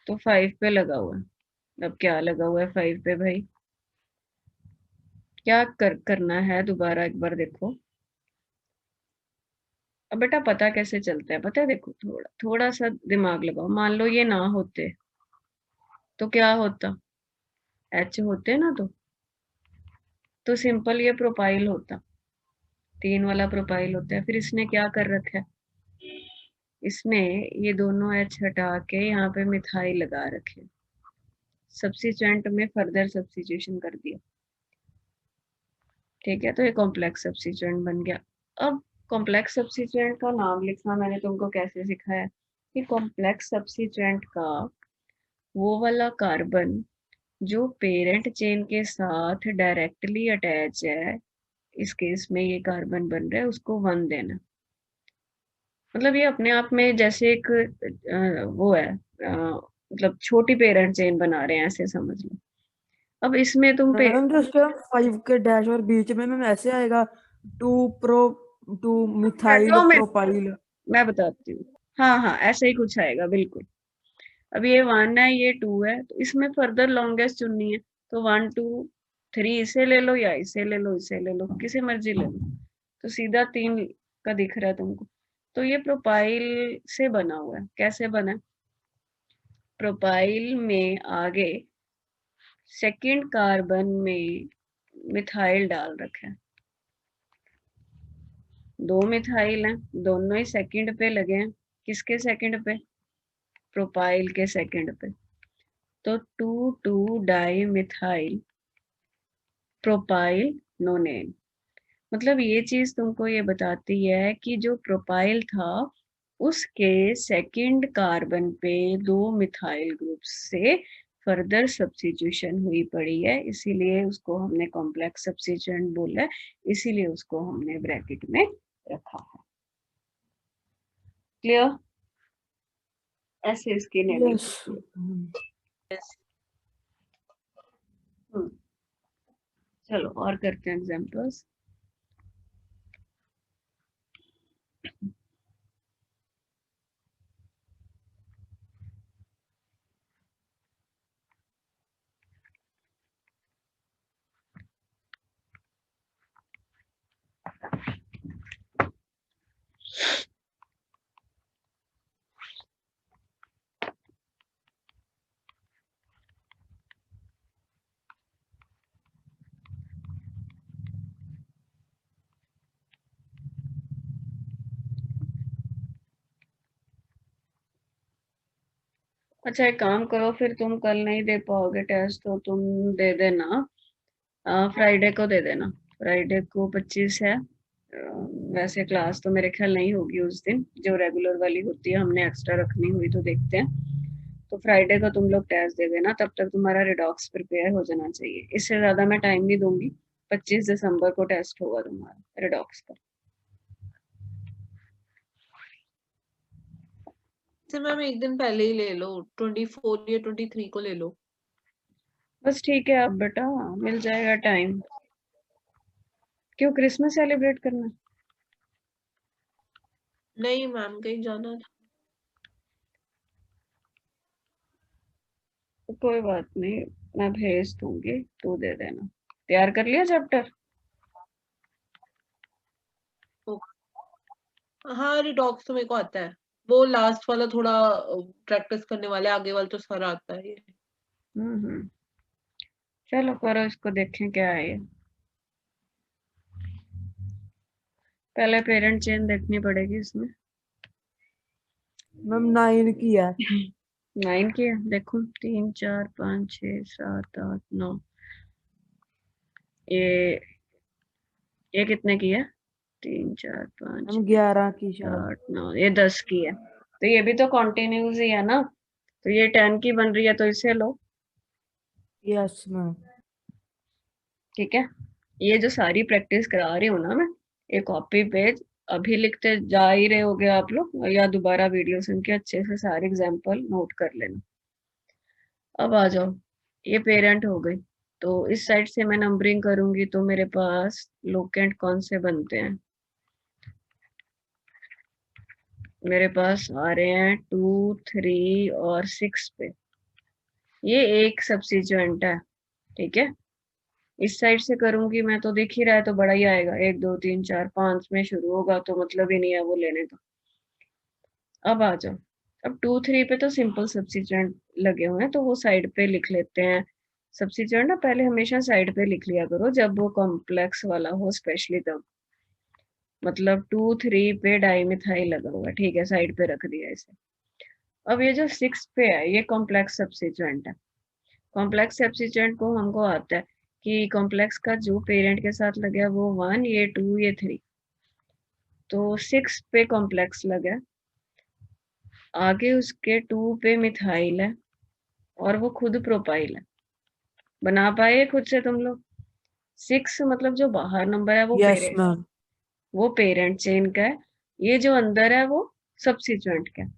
तो 5 पे लगा हुआ है। अब क्या लगा हुआ है 5 पे भाई? क्या करना है? दोबारा एक बार देखो। अब बेटा पता कैसे चलता है पता है, देखो थोड़ा थोड़ा सा दिमाग लगाओ। मान लो ये ना होते तो क्या होता, एच होते ना तो सिंपल ये प्रोपाइल होता, 3 वाला प्रोपाइल होता है। फिर इसने क्या कर रखा है, इसने ये दोनों एच हटा के यहाँ पे मिथाइल लगा रखे, सब्स्टिट्यूएंट में फर्दर सब्स्टिट्यूशन कर दिया। ठीक है, तो ये कॉम्प्लेक्स सब्स्टिट्यूएंट बन गया। अब कॉम्प्लेक्स सब्स्टिट्यूएंट का नाम लिखना मैंने तुमको कैसे सिखाया कि कॉम्प्लेक्स सब्स्टिट्यूएंट का वो वाला कार्बन जो पेरेंट चेन के साथ डायरेक्टली अटैच है, इस केस में ये कार्बन बन रहा है, उसको 1 देना। मतलब ये अपने आप में जैसे एक वो है, मतलब छोटी पेरेंट चेन बना रहे हैं, ऐसे समझ लो। अब इसमें तुम मैम जस्ट 5 के डैश और बीच में मैम ऐसे आएगा 2 मिथाइल प्रोपाइल। मैं बताती हूँ, हाँ हाँ ऐसे ही कुछ आएगा बिल्कुल। अब ये 1 है ये 2 है, तो इसमें फर्दर लॉन्गेस्ट चुननी है, तो 1 2 3 इसे ले लो या इसे ले लो, इसे ले लो, किसी मर्जी ले लो। तो सीधा 3 का दिख रहा है तुमको। तो ये प्रोपाइल से बना हुआ है। कैसे बना, प्रोपाइल में आगे सेकंड कार्बन में मिथाइल डाल रखा है, 2 मिथाइल हैं, दोनों ही सेकंड पे लगे हैं। किसके सेकंड पे, प्रोपाइल के सेकंड पे। तो 2 डाई मिथाइल प्रोपाइल नोनेन। मतलब ये चीज तुमको ये बताती है कि जो प्रोपाइल था उसके सेकंड कार्बन पे 2 मिथाइल ग्रुप से फर्दर सब्स्टिट्यूशन हुई पड़ी है, इसीलिए उसको हमने कॉम्प्लेक्स सब्स्टिट्यूएंट बोला है, इसीलिए उसको हमने ब्रैकेट में रखा है। क्लियर, ऐसे इसकी नेमिंग। चलो और करते हैं एग्जांपल्स। अच्छा एक काम करो, फिर तुम कल नहीं दे पाओगे टेस्ट तो तुम दे देना, फ्राइडे को दे देना। फ्राइडे को 25 है, वैसे क्लास तो मेरे ख्याल नहीं होगी उस दिन, जो रेगुलर वाली होती है, हमने एक्स्ट्रा रखनी हुई तो देखते हैं। तो फ्राइडे को तुम लोग टेस्ट दे देना, तब तक तुम्हारा रिडॉक्स प्रिपेयर हो जाना चाहिए। इससे ज्यादा मैं टाइम नहीं दूंगी। 25 दिसंबर को टेस्ट होगा तुम्हारा रिडॉक्स का। मैम एक दिन पहले ही ले लो, 24 या 23 को ले लो। बस ठीक है, अब बेटा मिल जाएगा टाइम। क्यों, क्रिसमस सेलिब्रेट करना? नहीं मैम, कहीं जाना था। तो कोई बात नहीं, मैं भेज दूंगी, तू दे देना। तैयार कर लिया चैप्टर? हाँ रिडॉक्स तो मेरे को आता है, वो लास्ट वाला थोड़ा प्रैक्टिस करने वाले, आगे वाला तो सारा आता है ये। चलो करो इसको, देखें क्या है ये। पहले पेरेंट चेन देखनी पड़ेगी इसमें। मैम 9 की है। 9 की है, देखो 3 4 5 6 7 8 9। ये कितने की है, 3 4 5 हम 11 की शायद। 8 9, ये 10 की है। तो ये भी तो कॉन्टिन्यूस ही है ना, तो ये 10 की बन रही है, तो इसे लो। Yes ma'am. ठीक है, ये जो सारी प्रैक्टिस करा रही हूँ ना मैं, ये कॉपी पेज अभी लिखते जा ही रहे होगे आप लोग, या दोबारा वीडियो सुन के अच्छे से सारे एग्जाम्पल नोट कर लेना। अब आ जाओ, ये पेरेंट हो गई, तो इस साइड से मैं नंबरिंग करूंगी तो मेरे पास लोकेंट कौन से बनते हैं, मेरे पास आ रहे हैं 2 3 और 6 पे। ये एक सब्स्टिट्यूएंट है, ठीक है। इस साइड से करूंगी मैं तो दिख ही रहा है, तो बड़ा ही आएगा, 1 2 3 4 5 में शुरू होगा, तो मतलब ही नहीं है वो लेने का। अब आ जाओ, अब 2 3 पे तो सिंपल सब्स्टिट्यूएंट लगे हुए हैं, तो वो साइड पे लिख लेते हैं। सब्स्टिट्यूएंट ना पहले हमेशा साइड पे लिख लिया करो जब वो कॉम्प्लेक्स वाला हो, स्पेशली तब। मतलब 2 3 पे डाइमिथाइल लगा हुआ है, ठीक है, साइड पे रख दिया इसे। अब ये जो 6 पे है ये कॉम्प्लेक्स सब्स्टिट्यूएंट है। कॉम्प्लेक्स सब्स्टिट्यूएंट को हमको आता है कि कॉम्प्लेक्स का जो पेरेंट के साथ लगा है वो 1, ये 2, ये 3, तो 6 पे कॉम्प्लेक्स लगा है, आगे उसके 2 पे मिथाइल है, और वो खुद प्रोपाइल है। बना पाए खुद से तुम लोग? 6 मतलब जो बाहर नंबर है वो यस पेरेंट, मैम। वो पेरेंट चेन का है, ये जो अंदर है वो सब्स्टिट्यूएंट का है।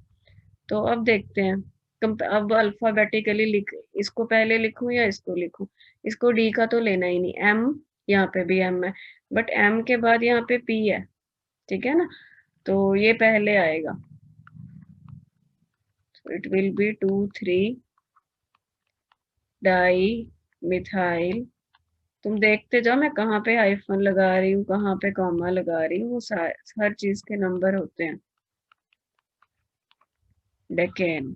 तो अब देखते हैं, अब अल्फाबेटिकली लिख, इसको पहले लिखूं या इसको लिखूं? इसको डी का तो लेना ही नहीं, एम, यहाँ पे भी एम है, बट एम के बाद यहाँ पे पी है, ठीक है ना, तो ये पहले आएगा, तो it will be 2 3 di methyl. तुम देखते जाओ मैं कहाँ पे हाइफन लगा रही हूँ, कहाँ पे कॉमा लगा रही हूँ, वो हर चीज के नंबर होते हैं। डेकेन,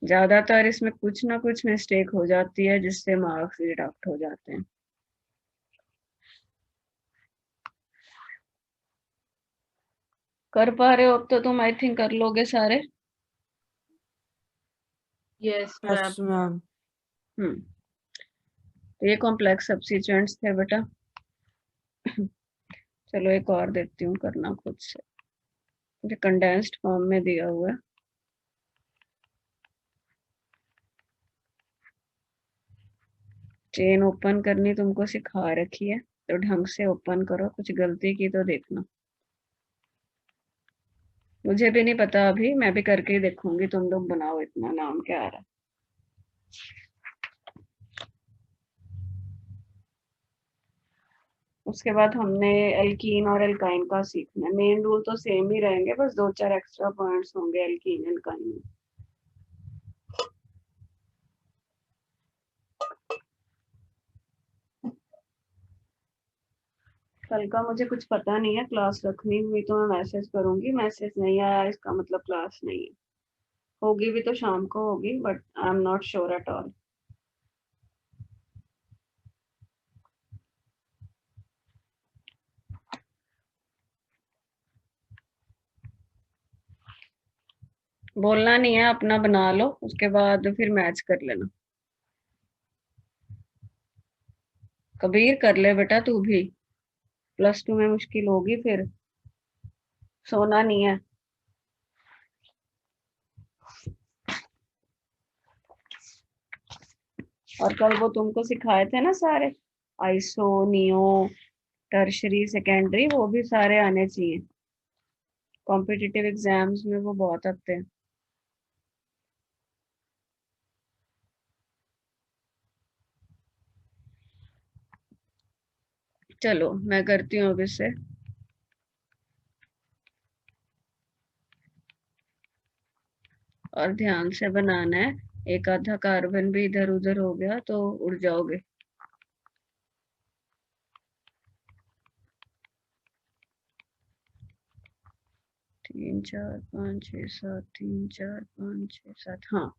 ज्यादातर इसमें कुछ ना कुछ मिस्टेक हो जाती है जिससे मार्क्स डिडक्ट हो जाते हैं। कर पा रहे हो अब तो तुम, आई थिंक कर लोगे सारे। Yes ma'am. Yes ma'am. तो ये कॉम्प्लेक्स सब्स्टिट्यूएंट्स थे बेटा। चलो एक और देती हूँ करना खुद से, मुझे कंडेंस्ड फॉर्म में दिया हुआ है। चेन ओपन करनी तुमको सिखा रखी है, तो ढंग से ओपन करो, कुछ गलती की तो देखना। मुझे भी नहीं पता अभी, मैं भी करके ही देखूंगी, तुम लोग बनाओ, इतना नाम क्या आ रहा है। उसके बाद हमने एल्कीन और एल्काइन का सीखना है। मेन रूल तो सेम ही रहेंगे, बस 2 4 एक्स्ट्रा पॉइंट्स होंगे एल्कीन एल्काइन में। कल का मुझे कुछ पता नहीं है, क्लास रखनी हुई तो मैं मैसेज करूंगी, मैसेज नहीं आया इसका मतलब क्लास नहीं है, होगी भी तो शाम को होगी, but I am not sure at all. बोलना नहीं है, अपना बना लो, उसके बाद फिर मैच कर लेना। कबीर कर ले बेटा तू भी, +2 में मुश्किल होगी फिर, सोना नहीं है। और कल वो तुमको सिखाए थे ना सारे, आइसो, नियो, टर्शरी, सेकेंडरी, वो भी सारे आने चाहिए, कॉम्पिटिटिव एग्जाम्स में वो बहुत आते हैं। चलो मैं करती हूँ अब इससे, और ध्यान से बनाना है, एक आधा कार्बन भी इधर उधर हो गया तो उड़ जाओगे। तीन चार पाँच छः सात, 3 4 5 6 7, हाँ।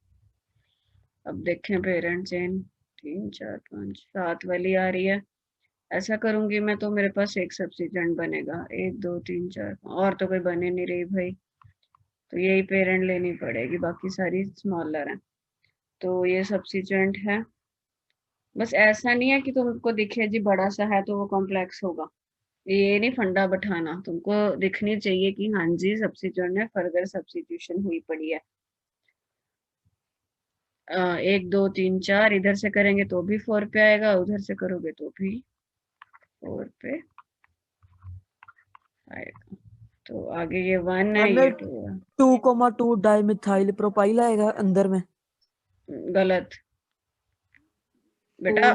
अब देखें पेरेंट चेन, 3 4 5 7 वाली आ रही है। ऐसा करूंगी मैं तो मेरे पास एक सब्स्टिट्यूएंट बनेगा, 1 2 3 4, और तो कोई बने नहीं रही भाई, तो यही पेरेंट लेनी पड़ेगी, बाकी सारी स्मॉलर है, तो ये सब्स्टिट्यूएंट है। बस ऐसा नहीं है कि तुमको दिखे जी बड़ा सा है तो वो कॉम्प्लेक्स होगा, ये नहीं फंडा बैठाना, तुमको दिखनी चाहिए कि हाँ जी सब्स्टिट्यूएंट है, फर्दर सब्स्टिट्यूशन हुई पड़ी है। 1 2 3 4 इधर से करेंगे तो भी 4 पे आएगा, उधर से करोगे तो भी 4 पे आएगा, तो आगे ये 1 है, ये 2 है। 2,2 डाइमिथाइल प्रोपाइल आएगा अंदर में। गलत बेटा,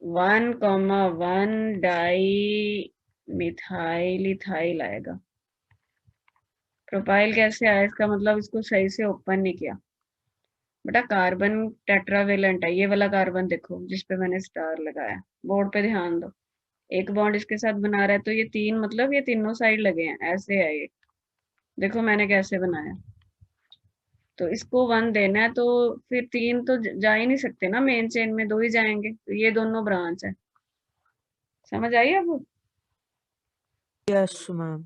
1,1 डाई मिथाइल इथाइल आएगा। प्रोपाइल कैसे आया, इसका मतलब इसको सही से ओपन नहीं किया। बेटा कार्बन टेट्रावेलेंट है, ये वाला कार्बन देखो जिसपे मैंने स्टार लगाया, बोर्ड पे ध्यान दो। एक बॉन्ड इसके साथ बना रहा है तो ये 3 मतलब ये तीनों साइड लगे हैं, ऐसे है ये। देखो मैंने कैसे बनाया। तो इसको 1 देना है तो फिर 3 तो जा ही नहीं सकते ना, मेन चेन में 2 ही जाएंगे, तो ये दोनों ब्रांच है। समझ आई आपको? Yes ma'am.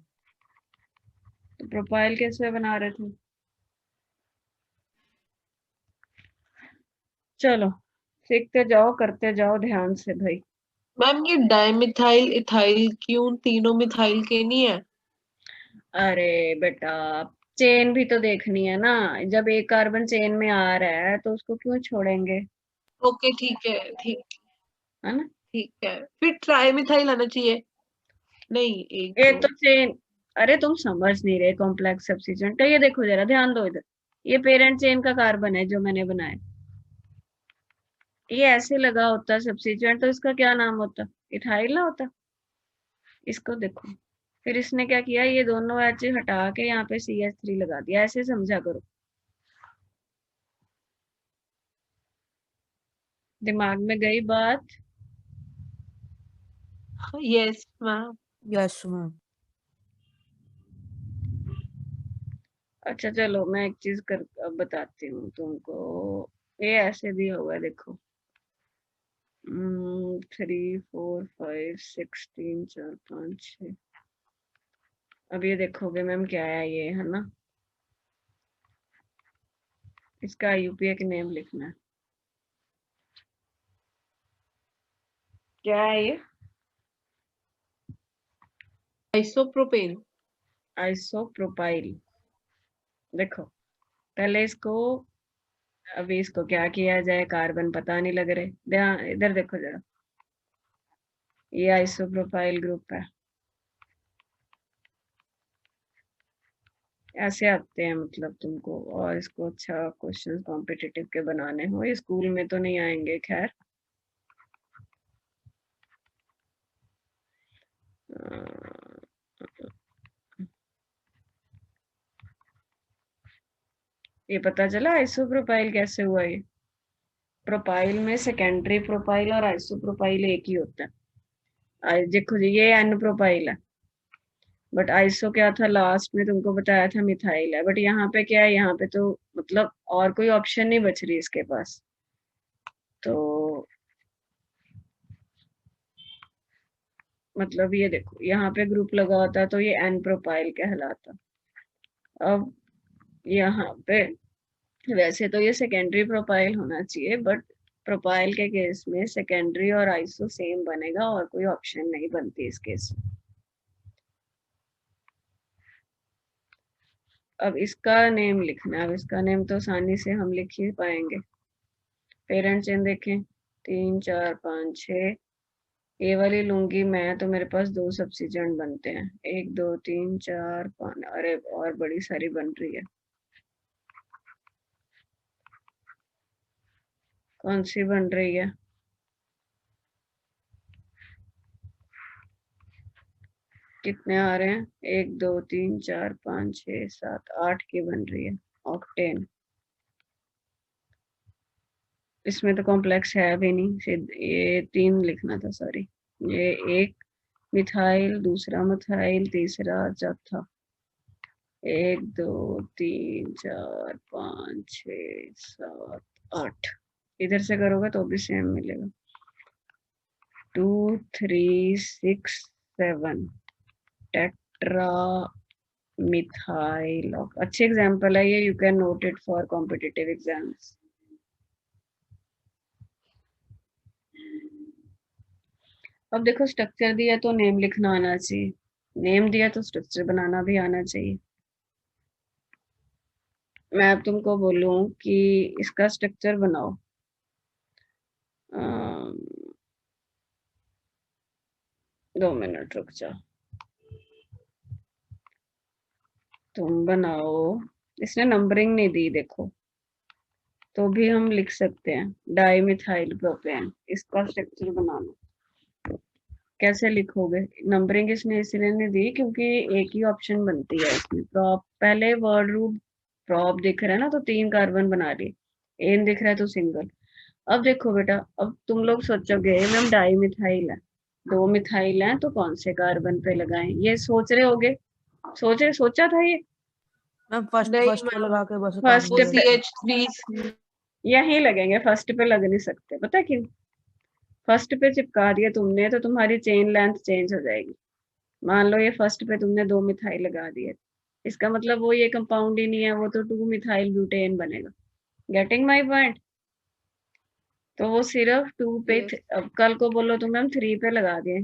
तो प्रोफाइल कैसे बना रहे थे? चलो सीखते जाओ, करते जाओ ध्यान से भाई। मैम ये डाइमिथाइल इथाइल क्यों तीनों मिथाइल के नहीं है? अरे बेटा चेन भी तो देखनी है ना, जब एक कार्बन चेन में आ रहा है तो उसको क्यों छोड़ेंगे, ओके ठीक है, ठीक है ना। ठीक है। फिर ट्राइमिथाइल आना चाहिए। नहीं, एक ये दो तो चेन, अरे तुम समझ नहीं रहे कॉम्प्लेक्स सब्स्टिट्यूएंट का। ये देखो जरा ध्यान दो इधर, ये पेरेंट चेन का कार्बन है जो मैंने बनाया, ये ऐसे लगा होता सब्स्टिट्यूएंट तो इसका क्या नाम होता, इथाइल ना होता। इसको देखो, फिर इसने क्या किया, ये दोनों एच हटा के यहाँ पे CH3 लगा दिया, ऐसे समझा करो। दिमाग में गई बात? Yes ma'am. Yes ma'am. अच्छा चलो मैं एक चीज कर अब बताती हूँ तुमको। ये ऐसे भी होगा देखो, 3 4 5 6 3 4 5 6। अब ये देखोगे मैम क्या है ये, है ना। इसका IUPAC नेम लिखना है। क्या है ये? आइसोप्रोपेन। आइसोप्रोपाइल। देखो पहले इसको, अभी इसको क्या किया जाए, कार्बन पता नहीं लग रहे, ध्यान इधर देखो जरा, ये आइसोप्रोपाइल ग्रुप है। ऐसे आते हैं मतलब तुमको, और इसको अच्छा क्वेश्चन कॉम्पिटिटिव के बनाने हो, ये स्कूल में तो नहीं आएंगे खैर। ये पता चला आइसोप्रोपाइल कैसे हुआ ये। प्रोपाइल में सेकेंडरी प्रोपाइल और आइसोप्रोपाइल एक ही होता है। देखो जी ये एन प्रोपाइल है, बट आइसो क्या था लास्ट में तुमको बताया था मिथाइल है, बट यहाँ पे क्या है, यहाँ पे तो मतलब और कोई ऑप्शन नहीं बच रही इसके पास, तो मतलब ये देखो यहाँ पे ग्रुप लगा होता तो ये एन प्रोपाइल कहलाता। अब यहाँ पे वैसे तो ये सेकेंडरी प्रोपाइल होना चाहिए, बट प्रोपाइल के केस में सेकेंडरी और आइसो सेम बनेगा और कोई ऑप्शन नहीं बनती इस केस में। अब इसका नेम लिखना है, अब इसका नेम तो आसानी से हम लिख ही पाएंगे। पेरेंट चेन देखें 3 4 5 6, ये वाली लूंगी मैं तो मेरे पास 2 सब्स्टिट्यूएंट बनते हैं, 1 2 3 4 5, अरे और बड़ी सारी बन रही है। कौन सी बन रही है? कितने आ रहे हैं, 1 2 3 4 5 6 7 8 की बन रही है ऑक्टेन। इसमें तो कॉम्प्लेक्स है भी नहीं, सिर्फ ये 3 लिखना था, सॉरी। ये एक मिथाइल, दूसरा मिथाइल, तीसरा चौथा, 1 2 3 4 5 6 7 8। इधर से करोगे तो भी सेम मिलेगा, 2 3 6 7 टेट्रा मिथाइल। अच्छी एग्जांपल है ये, you can note it for competitive exams. अब देखो स्ट्रक्चर दिया तो नेम लिखना आना चाहिए, नेम दिया तो स्ट्रक्चर बनाना भी आना चाहिए। मैं अब तुमको बोलूं कि इसका स्ट्रक्चर बनाओ, 2 मिनट रुक जाओ, तुम बनाओ। इसने नंबरिंग नहीं दी देखो, तो भी हम लिख सकते हैं डाइमिथाइल प्रोपेन, इसका स्ट्रक्चर बनाना। कैसे लिखोगे, नंबरिंग इसने इसलिए नहीं दी क्योंकि एक ही ऑप्शन बनती है इसमें। प्रॉप पहले वर्ड रूट प्रॉप दिख रहा है ना, तो 3 कार्बन बना लिए, एन दिख रहा है तो सिंगल। अब देखो बेटा, अब तुम लोग सोचोगे मैम डाई मिथाइल है, 2 मिथाइल है तो कौन से कार्बन पे लगाएं, ये सोच रहे होगे। सोचा था ये। मैम फर्स्ट नहीं फर्स्ट पे मैम, लगा के बस काम फर्स्ट वो नहीं है। पे CH3 यहीं लगेंगे, फर्स्ट पे लग नहीं सकते, पता क्यों? फर्स्ट पे चिपका दिया तुमने तो तुम्हारी चेन लेंथ चेंज हो जाएगी। मान लो ये फर्स्ट पे तुमने 2 मिथाइल लगा दिए, इसका मतलब वो ये कंपाउंड ही नहीं है, वो तो 2 मिथाइल ब्यूटेन बनेगा। Getting my point? तो वो सिर्फ 2 पे yes. अब कल को बोलो तुम मैम 3 पे लगा दिए,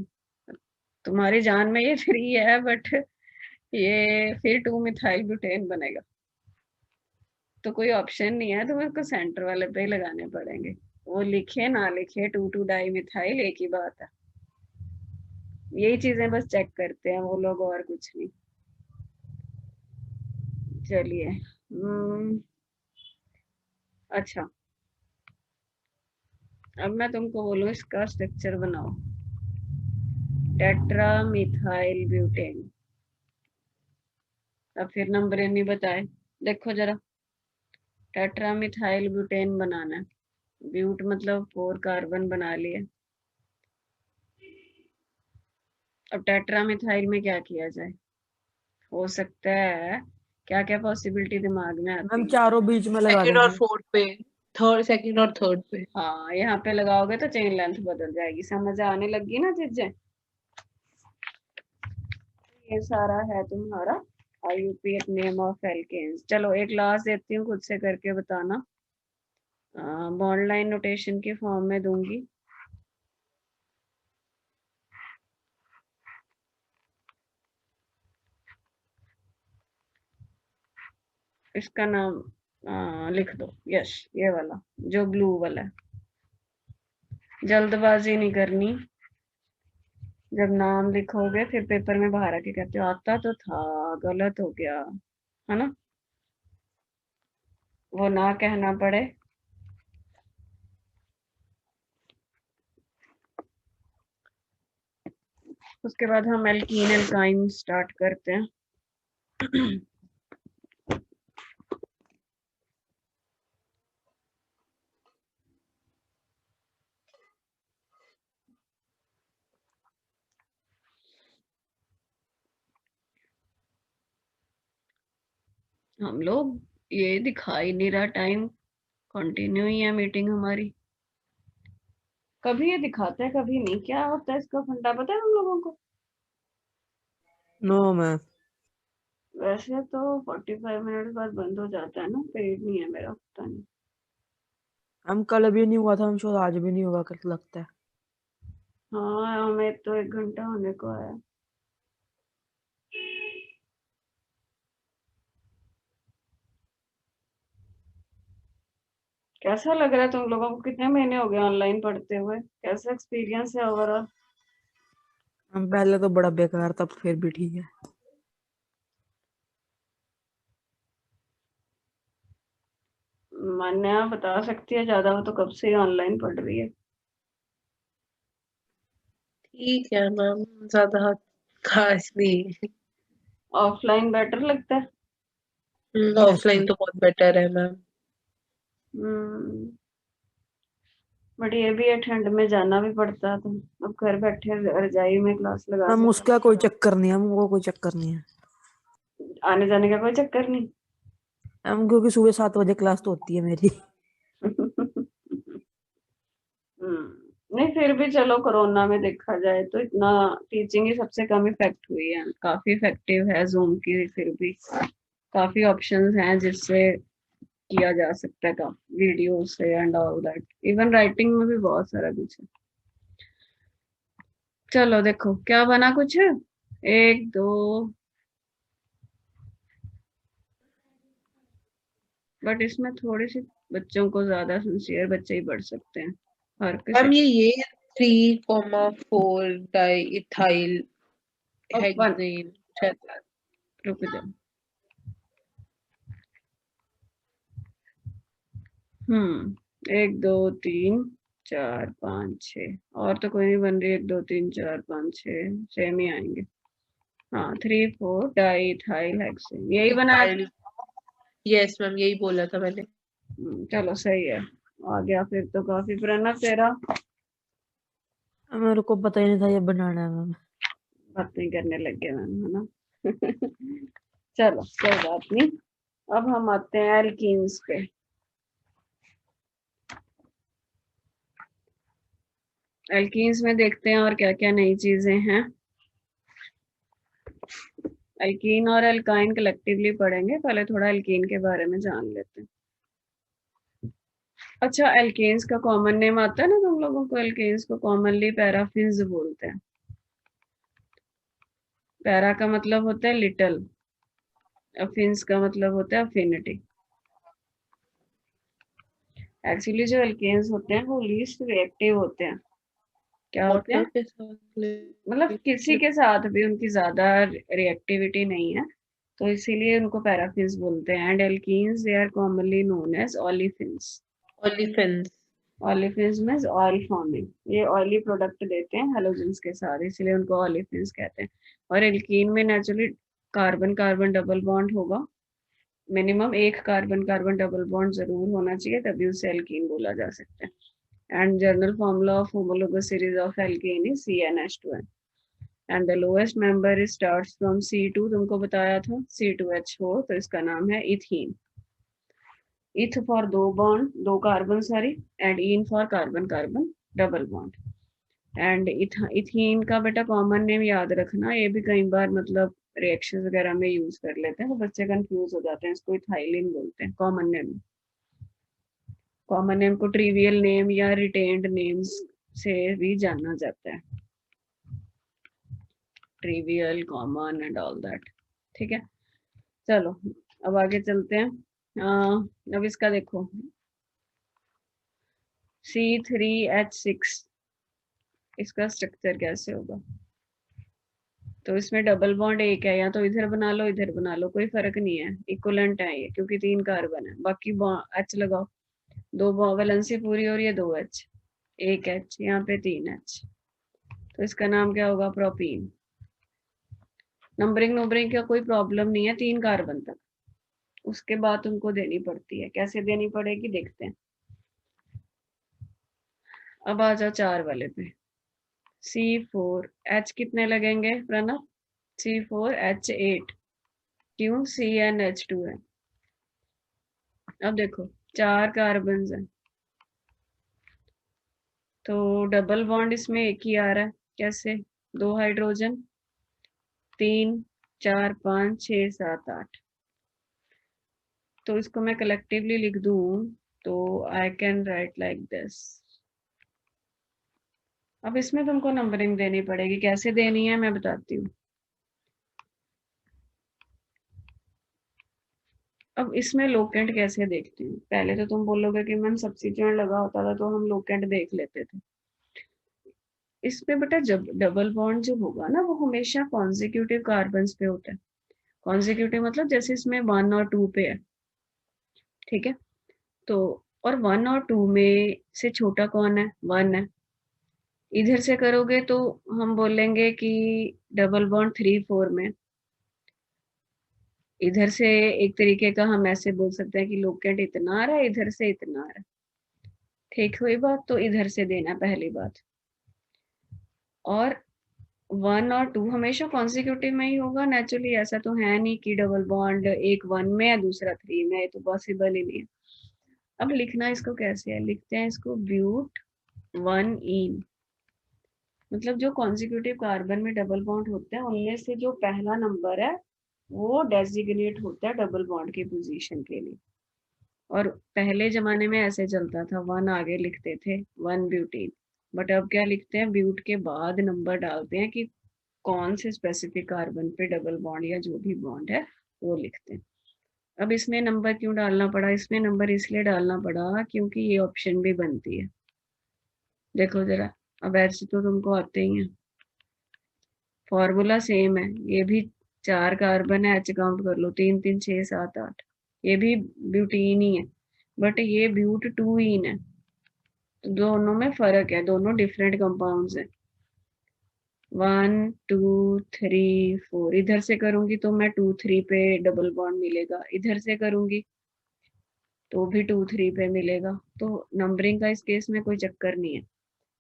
तुम्हारी जान में ये 3 है बट ये फिर 2 मिथाइल ब्यूटेन बनेगा। तो कोई ऑप्शन नहीं है, तुम्हें को सेंटर वाले पे ही लगाने पड़ेंगे। वो लिखे ना लिखे 2 डाई मिथाइल एक ही बात है। यही चीजें बस चेक करते हैं वो लोग, और कुछ नहीं। चलिए अच्छा, अब मैं तुमको बोलूँ इसका स्ट्रक्चर बनाओ। Tetra methyl butane. अब फिर नंबर नहीं बताए, देखो जरा। टेट्रा मिथाइल ब्यूटेन बनाना है, ब्यूट मतलब 4 कार्बन बना लिए। अब टेट्रा मिथाइल में क्या किया जाए? हो सकता है क्या क्या पॉसिबिलिटी दिमाग में आती मैम है। चारों बीच में लगा सेकंड और देंगे। फोर्थ पे, थर्ड, सेकंड और थर्ड पे। हाँ, यहाँ पे लगाओगे तो चेन लेंथ बदल जाएगी, समझ आने लगी ना चीजें। ये सारा है तुम्हारा IUPAC नेम ऑफ एल्केन्स। चलो एक लास्ट देती हूँ, खुद से करके बताना। बॉन्ड लाइन नोटेशन की फॉर्म में दूंगी। इसका नाम लिख दो, यस, ये वाला जो ब्लू वाला है। जल्दबाजी नहीं करनी, जब नाम लिखोगे फिर पेपर में बाहर आके कहते हो आता तो था, गलत हो गया, है ना, वो ना कहना पड़े। उसके बाद हम एल्कीन एल्काइन स्टार्ट करते हैं। हम लोग ये दिखाई नहीं रहा टाइम, कंटिन्यू ही है मीटिंग हमारी। कभी ये दिखाता है कभी नहीं, क्या होता है इसका फंडा पता है हम लोगों को? No ma'am. वैसे तो 45 मिनट बाद बंद हो जाता है ना, पेड नहीं है मेरा, पता नहीं। हम कल भी नहीं हुआ था, हम शायद आज भी नहीं होगा कर लगता है। हाँ, हमें तो 1 घंटा होने को है। कैसा लग रहा है तुम लोगों को? कितने महीने हो गए ऑनलाइन पढ़ते हुए? कैसा एक्सपीरियंस है ओवरऑल? हम पहले तो बड़ा बेकार था, फिर भी ठीक है। मान्या बता सकती है ज्यादा, वो तो कब से ऑनलाइन पढ़ रही है। ठीक है मैम, ज्यादा खास नहीं। ऑफलाइन बेटर लगता है। ऑफलाइन तो बहुत बेटर है मैम। बट ये भी है, ठंड में जाना भी पड़ता है, तो अब घर बैठे रजाई में क्लास लगा हम सकते उसका कोई चक्कर नहीं है, हमको कोई चक्कर नहीं है। हैं। आने जाने का कोई चक्कर नहीं। हम क्योंकि सुबह 7 बजे क्लास तो होती है मेरी। नहीं फिर भी चलो, कोरोना में देखा जाए तो इतना टीचिंग ही सबसे कम इफेक्ट हुई है, काफी इफेक्टिव है जूम की, फिर भी काफी ऑप्शंस हैं जिससे किया जा सकता है, काफी वीडियो से and all that, even writing में भी बहुत सारा कुछ है। चलो देखो क्या बना कुछ, 1 2, बट इसमें थोड़ी सी बच्चों को ज्यादा सिंसियर बच्चे ही पढ़ सकते हैं, हर किसी। मैम ये 3,4 डाई इथाइल अपन हेक्सेन। रुक जाओ। 1 2 3 4 5 6, और तो कोई नहीं बन रही। 1 2 3 4 5 6 सेम ही आएंगे। हाँ, 3 4 डाई इथाइल हेक्सेन, यही बनाया था। इथाइल, यस मैम, यही बोला था मैंने। चलो सही है, आ गया फिर तो काफी। प्रणव तेरा? मेरे को पता ही नहीं था ये बनाना है मैम। बातें करने लग गए मैम, है ना? चलो कोई बात नहीं। अब हम आते हैं एल्कीन्स पे। एल्कीन्स में देखते हैं और क्या क्या नई चीजें हैं। एल्कीन और एल्काइन कलेक्टिवली पढ़ेंगे, पहले थोड़ा एल्कीन के बारे में जान लेते हैं। अच्छा, एल्केन्स का कॉमन नेम आता है ना तुम लोगों को? एल्केन्स को कॉमनली पैराफिन्स बोलते हैं। पैरा का मतलब होता है लिटिल, अफिन्स का मतलब होता है अफिनिटी। एक्चुअली जो एल्केन्स होते हैं वो लीस्ट रिएक्टिव होते हैं। क्या होते हैं? वाटर के साथ मतलब किसी के साथ भी उनकी ज्यादा रिएक्टिविटी नहीं है, तो इसीलिए उनको पैराफिन्स बोलते हैं। And alkenes they are commonly known as olefins. Olefins. Olefins means oil forming, ये ऑयली प्रोडक्ट देते हैं हेलोजेंस के साथ, इसलिए उनको ओलिफिन्स कहते हैं। और एल्कीन में naturally carbon carbon double bond होगा, मिनिमम एक कार्बन कार्बन डबल बॉन्ड जरूर होना चाहिए, तभी उसे एल्कीन बोला जा सकता है। And general formula of homologous series of alkene is CnH2n। And the lowest member starts from C2, तुमको बताया था C2H4, तो इसका नाम है इथीन। इथ फॉर दो बॉन्ड, दो carbon sorry, and in for carbon carbon double bond. And ethene का बेटा कॉमन नेम याद रखना, ये भी कई बार मतलब रिएक्शन वगैरह में यूज कर लेते हैं, तो बच्चे कंफ्यूज हो जाते हैं। इसको इथाइलिन बोलते हैं कॉमन नेम। कॉमन नेम को ट्रिवियल नेम या रिटेन्ड नेम्स से भी जाना जाता है, trivial, common and all that. ठीक है, चलो अब आगे चलते हैं। अब इसका देखो, C3H6, इसका स्ट्रक्चर कैसे होगा? तो इसमें डबल बॉन्ड एक है, या तो इधर बना लो इधर बना लो, कोई फर्क नहीं है, इक्वलेंट है ये, क्योंकि 3 कार्बन है। बाकी H लगाओ, दो वैलेंसी पूरी हो रही है, 2H, एक H, यहाँ पे 3H, तो इसका नाम क्या होगा? प्रोपीन। नंबरिंग नंबरिंग का कोई प्रॉब्लम नहीं है 3 कार्बन तक, उसके बाद तुमको देनी पड़ती है। कैसे देनी पड़ेगी देखते हैं। अब आ जाओ 4 वाले पे, C4H कितने लगेंगे प्रणव? C4H8, क्यों? CnH2 है। अब देखो 4 कार्बन है, तो डबल बॉन्ड इसमें एक ही आ रहा है, कैसे? 2 हाइड्रोजन, 3 4 5 6 7 8, तो इसको मैं कलेक्टिवली लिख दूं तो I can write like this. अब इसमें तुमको नंबरिंग देनी पड़ेगी, कैसे देनी है मैं बताती हूँ। अब इसमें लोकेंट कैसे देखते हैं? पहले तो तुम बोलोगे कि मैम सब्स्टिट्यूएंट लगा होता था तो हम लोकेंट देख लेते थे। इसमें बेटा जब डबल बॉन्ड जो होगा ना, वो हमेशा कॉन्जिक्यूटिव कार्बन्स पे होता है। कॉन्जिक्यूटिव मतलब जैसे इसमें 1 और 2 पे है, ठीक है? तो और 1 और 2 में से छोटा कौन है? 1 है। इधर से करोगे तो हम बोलेंगे कि डबल बॉन्ड 3 4 में। इधर से एक तरीके का हम ऐसे बोल सकते हैं कि लोकेंट इतना आ रहा है, इधर से इतना आ रहा है। ठीक हुई बात? तो इधर से देना पहली बात। और 1 और 2 हमेशा कॉन्सिक्यूटिव में ही होगा नेचुरली, ऐसा तो है नहीं कि डबल बॉन्ड एक 1 में है दूसरा 3 में, तो पॉसिबल ही नहीं है। अब लिखना इसको कैसे है? लिखते हैं इसको ब्यूट 1 इन, मतलब जो कॉन्सिक्यूटिव कार्बन में डबल बॉन्ड होते हैं उनमें से जो पहला नंबर है वो डेजिग्नेट होता है डबल बॉन्ड की पोजीशन के लिए। और पहले जमाने में ऐसे चलता था, 1 आगे लिखते थे 1 ब्यूटीन, बट अब क्या लिखते हैं? ब्यूट के बाद नंबर डालते हैं कि कौन से स्पेसिफिक कार्बन पे डबल बॉन्ड या जो भी बॉन्ड है वो लिखते हैं। अब इसमें नंबर क्यों डालना पड़ा? इसमें नंबर इसलिए डालना पड़ा क्योंकि ये ऑप्शन भी बनती है। देखो जरा, अब ऐसे तो तुमको आते ही हैं, फॉर्मूला सेम है, ये भी 4 कार्बन है, H काउंट कर लो, 3 3 6 7 8, ये भी ब्यूटीन ही है, बट ये ब्यूट 2 इन है, तो दोनों में फर्क है, दोनों डिफरेंट कंपाउंड्स हैं। 1 2 3 4, इधर से करूंगी तो मैं 2 3 पे डबल बॉन्ड मिलेगा, इधर से करूंगी तो भी 2 3 पे मिलेगा। तो नंबरिंग का इस केस में कोई चक्कर नहीं है।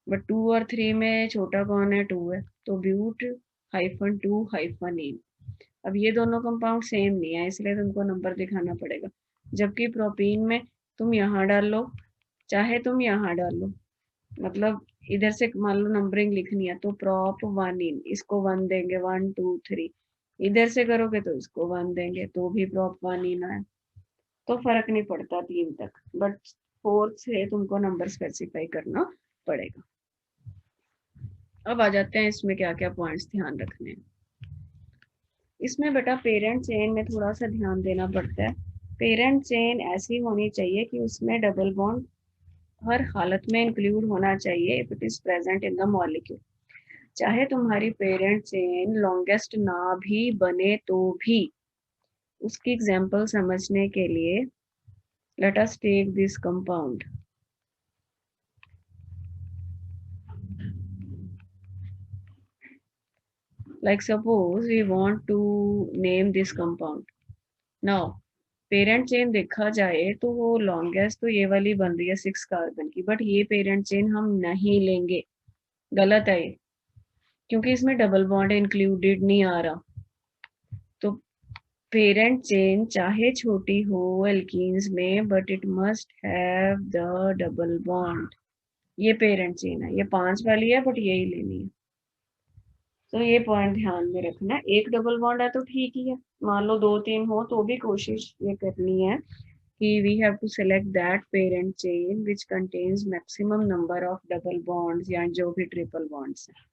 बट 2 और 3 में छोटा कौन है? 2 है। तो ब्यूट -2 -इन। अब ये दोनों कंपाउंड सेम नहीं है, इसलिए तुमको नंबर दिखाना पड़ेगा। जबकि प्रोपीन में तुम यहाँ डाल लो, चाहे तुम यहाँ डाल लो, मतलब इधर से मान लो नंबरिंग लिखनी है तो prop 1 इन, इसको 1 देंगे, 1 2 3। इधर से करोगे तो इसको 1 देंगे, तो भी prop 1 इन आए, तो फर्क नहीं पड़ता 3 तक। बट 4 से तुमको नंबर स्पेसिफाई करना पड़ेगा। अब आ जाते हैं इसमें क्या क्या पॉइंट्स ध्यान रखने हैं। इसमें बेटा पेरेंट चेन में थोड़ा सा ध्यान देना पड़ता है। पेरेंट चेन ऐसी होनी चाहिए कि उसमें डबल बॉन्ड हर हालत में इंक्लूड होना चाहिए if it is present in the molecule. चाहे तुम्हारी पेरेंट चेन लॉन्गेस्ट ना भी बने तो भी, उसकी एग्जांपल समझने के लिए let us take this compound. Like suppose we want to name this compound. Now parent chain देखा जाए तो वो लॉन्गेस्ट तो ये वाली बन रही है 6 कार्बन की, बट ये पेरेंट चेन हम नहीं लेंगे, गलत है ये, क्योंकि इसमें डबल बॉन्ड इंक्लूडेड नहीं आ रहा। तो पेरेंट चेन चाहे छोटी हो एल्कीन्स में, but it must have the double bond. ये पेरेंट चेन है, ये 5 वाली है, बट यही लेनी है। तो ये पॉइंट ध्यान में रखना। एक डबल बॉन्ड है तो ठीक ही है, मान लो 2 3 हो तो भी कोशिश ये करनी है कि we have to select that parent chain which contains maximum number of double bonds या जो भी ट्रिपल बॉन्ड्स हैं।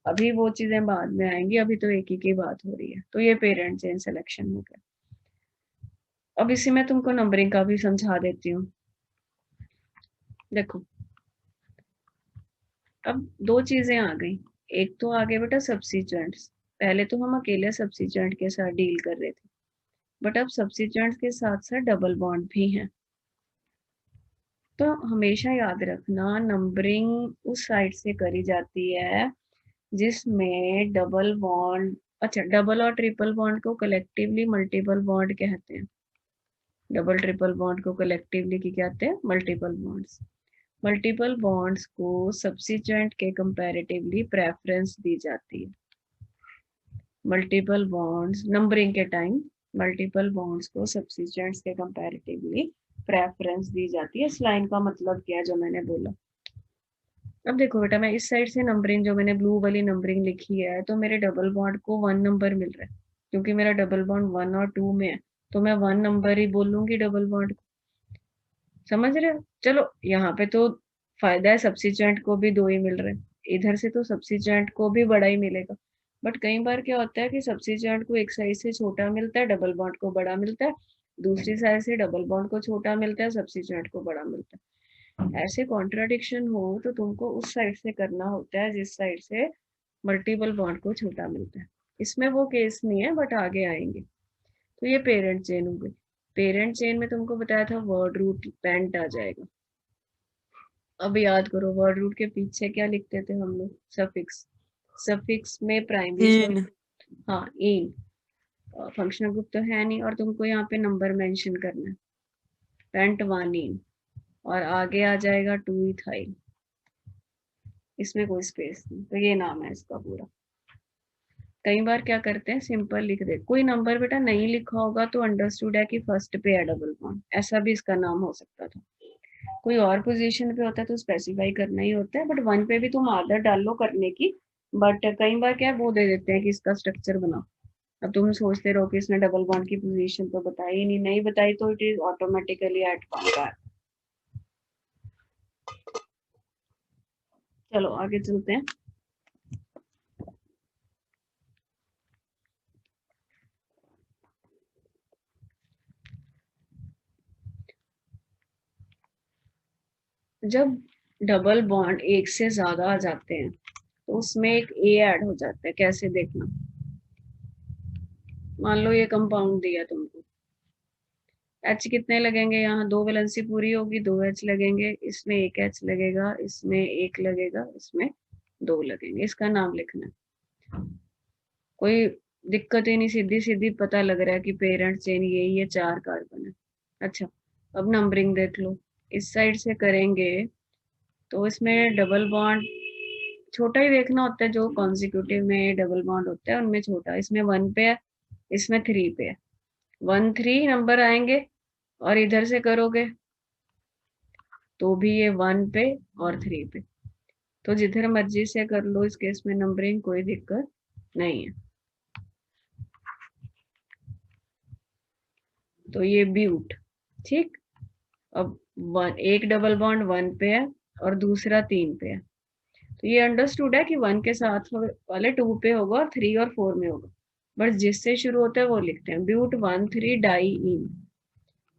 अभी वो चीजें बाद में आएंगी, अभी तो एक ही की बात हो रही है। तो ये पेरेंट चेन सिलेक्शन हो गया। अब इसी में तुमको नंबरिंग का भी समझा देती हूँ। देखो अब 2 चीजें आ गई। एक तो आ गए बेटा सब्स्टिट्यूएंट्स। पहले तो हम अकेले सब्स्टिट्यूएंट के साथ डील कर रहे थे, बट अब सब्स्टिट्यूएंट्स के साथ साथ डबल बॉन्ड भी हैं। तो हमेशा याद रखना नंबरिंग उस साइड से करी जाती है जिसमें डबल बॉन्ड, अच्छा डबल और ट्रिपल बॉन्ड को कलेक्टिवली मल्टीपल बॉन्ड कहते हैं। डबल ट्रिपल बॉन्ड को कलेक्टिवली क्या कहते हैं? Multiple bonds. मल्टीपल बॉन्ड्स को सब्स्टिट्यूएंट के कंपैरेटिवली प्रेफरेंस दी जाती है। मल्टीपल बॉन्ड्स नंबरिंग के टाइम मल्टीपल बॉन्ड्स को सब्स्टिट्यूएंट्स के कंपैरेटिवली प्रेफरेंस दी जाती है। इस लाइन का मतलब क्या है जो मैंने बोला। अब देखो बेटा, मैं इस साइड से नंबरिंग जो मैंने ब्लू वाली नंबरिंग लिखी है, तो मेरे डबल बॉन्ड को 1 नंबर मिल रहा है, क्योंकि मेरा डबल बॉन्ड 1 और 2 में है, तो मैं 1 नंबर ही बोलूंगी डबल बॉन्ड को। समझ रहे हो? चलो यहाँ पे तो फायदा है, सब्स्टिट्यूएंट को भी 2 ही मिल रहे हैं, इधर से तो सब्स्टिट्यूएंट को भी बड़ा ही मिलेगा। बट कई बार क्या होता है कि सब्स्टिट्यूएंट को एक साइड से छोटा मिलता है, डबल बॉन्ड को बड़ा मिलता है, दूसरी साइड से डबल बॉन्ड को छोटा मिलता है, सब्स्टिट्यूएंट को बड़ा मिलता है। ऐसे कॉन्ट्राडिक्शन हो तो तुमको उस साइड से करना होता है जिस साइड से मल्टीपल बॉन्ड को छोटा मिलता है। इसमें वो केस नहीं है, बट आगे आएंगे। तो ये पेरेंट चेन हो गई। पेरेंट चेन में तुमको बताया था वर्ड रूट पेंट आ जाएगा। अब याद करो वर्ड रूट के पीछे क्या लिखते थे हम लोग? सफिक्स। सफिक्स में प्राइमरी इन। हाँ इन, फंक्शनल ग्रुप तो है नहीं, और तुमको यहाँ पे नंबर मेंशन करना है, पेंट 1 इन, और आगे आ जाएगा 2 इथाइल, इसमें कोई स्पेस नहीं, तो ये नाम है इसका पूरा। कई बार क्या करते हैं सिंपल लिख दे, कोई नंबर बेटा नहीं लिखा होगा तो अंडरस्टूड है कि फर्स्ट पे है डबल बॉन्ड, ऐसा भी इसका नाम हो सकता था। कोई और पोजीशन पे होता है तो स्पेसिफाई करना ही होता है, बट 1 पे भी तुम आदत डाल लो करने की। बट कई बार क्या वो दे देते हैं कि इसका स्ट्रक्चर बनाओ, अब तुम सोचते रहो कि इसने डबल बॉन्ड की पोजीशन तो बताई ही नहीं, नहीं बताई तो इट इज ऑटोमेटिकली एट पंगा। चलो आगे चलते हैं। जब डबल बॉन्ड एक से ज्यादा आ जाते हैं तो उसमें एक ए ऐड हो जाता है। कैसे देखना, मान लो ये कंपाउंड दिया तुमको, एच कितने लगेंगे? यहाँ 2 वैलेंसी पूरी होगी, 2 एच लगेंगे, इसमें 1 एच लगेगा, इसमें 1 लगेगा, इसमें 2 लगेंगे। इसका नाम लिखना है। कोई दिक्कत ही नहीं, सीधी सीधी पता लग रहा है कि पेरेंट चेन यही है, 4 कार्बन है। अच्छा अब नंबरिंग देख लो, इस साइड से करेंगे तो इसमें डबल बॉन्ड छोटा ही देखना होता है, जो कॉन्जिक्यूटिव में डबल बॉन्ड होता है उनमें छोटा। इसमें 1 पे है, इसमें 3 पे है, 1 3 नंबर आएंगे। और इधर से करोगे तो भी ये 1 पे और 3 पे। तो जिधर मर्जी से कर लो, इस केस में नंबरिंग कोई दिक्कत नहीं है। तो ये ब्यूट, ठीक। अब एक डबल बॉन्ड 1 पे है और दूसरा 3 पे है, तो ये अंडरस्टूड है कि 1 के साथ वाले 2 पे होगा और 3 और 4 में होगा। बट जिससे शुरू होता है वो लिखते हैं ब्यूट 1 3 डाई इन।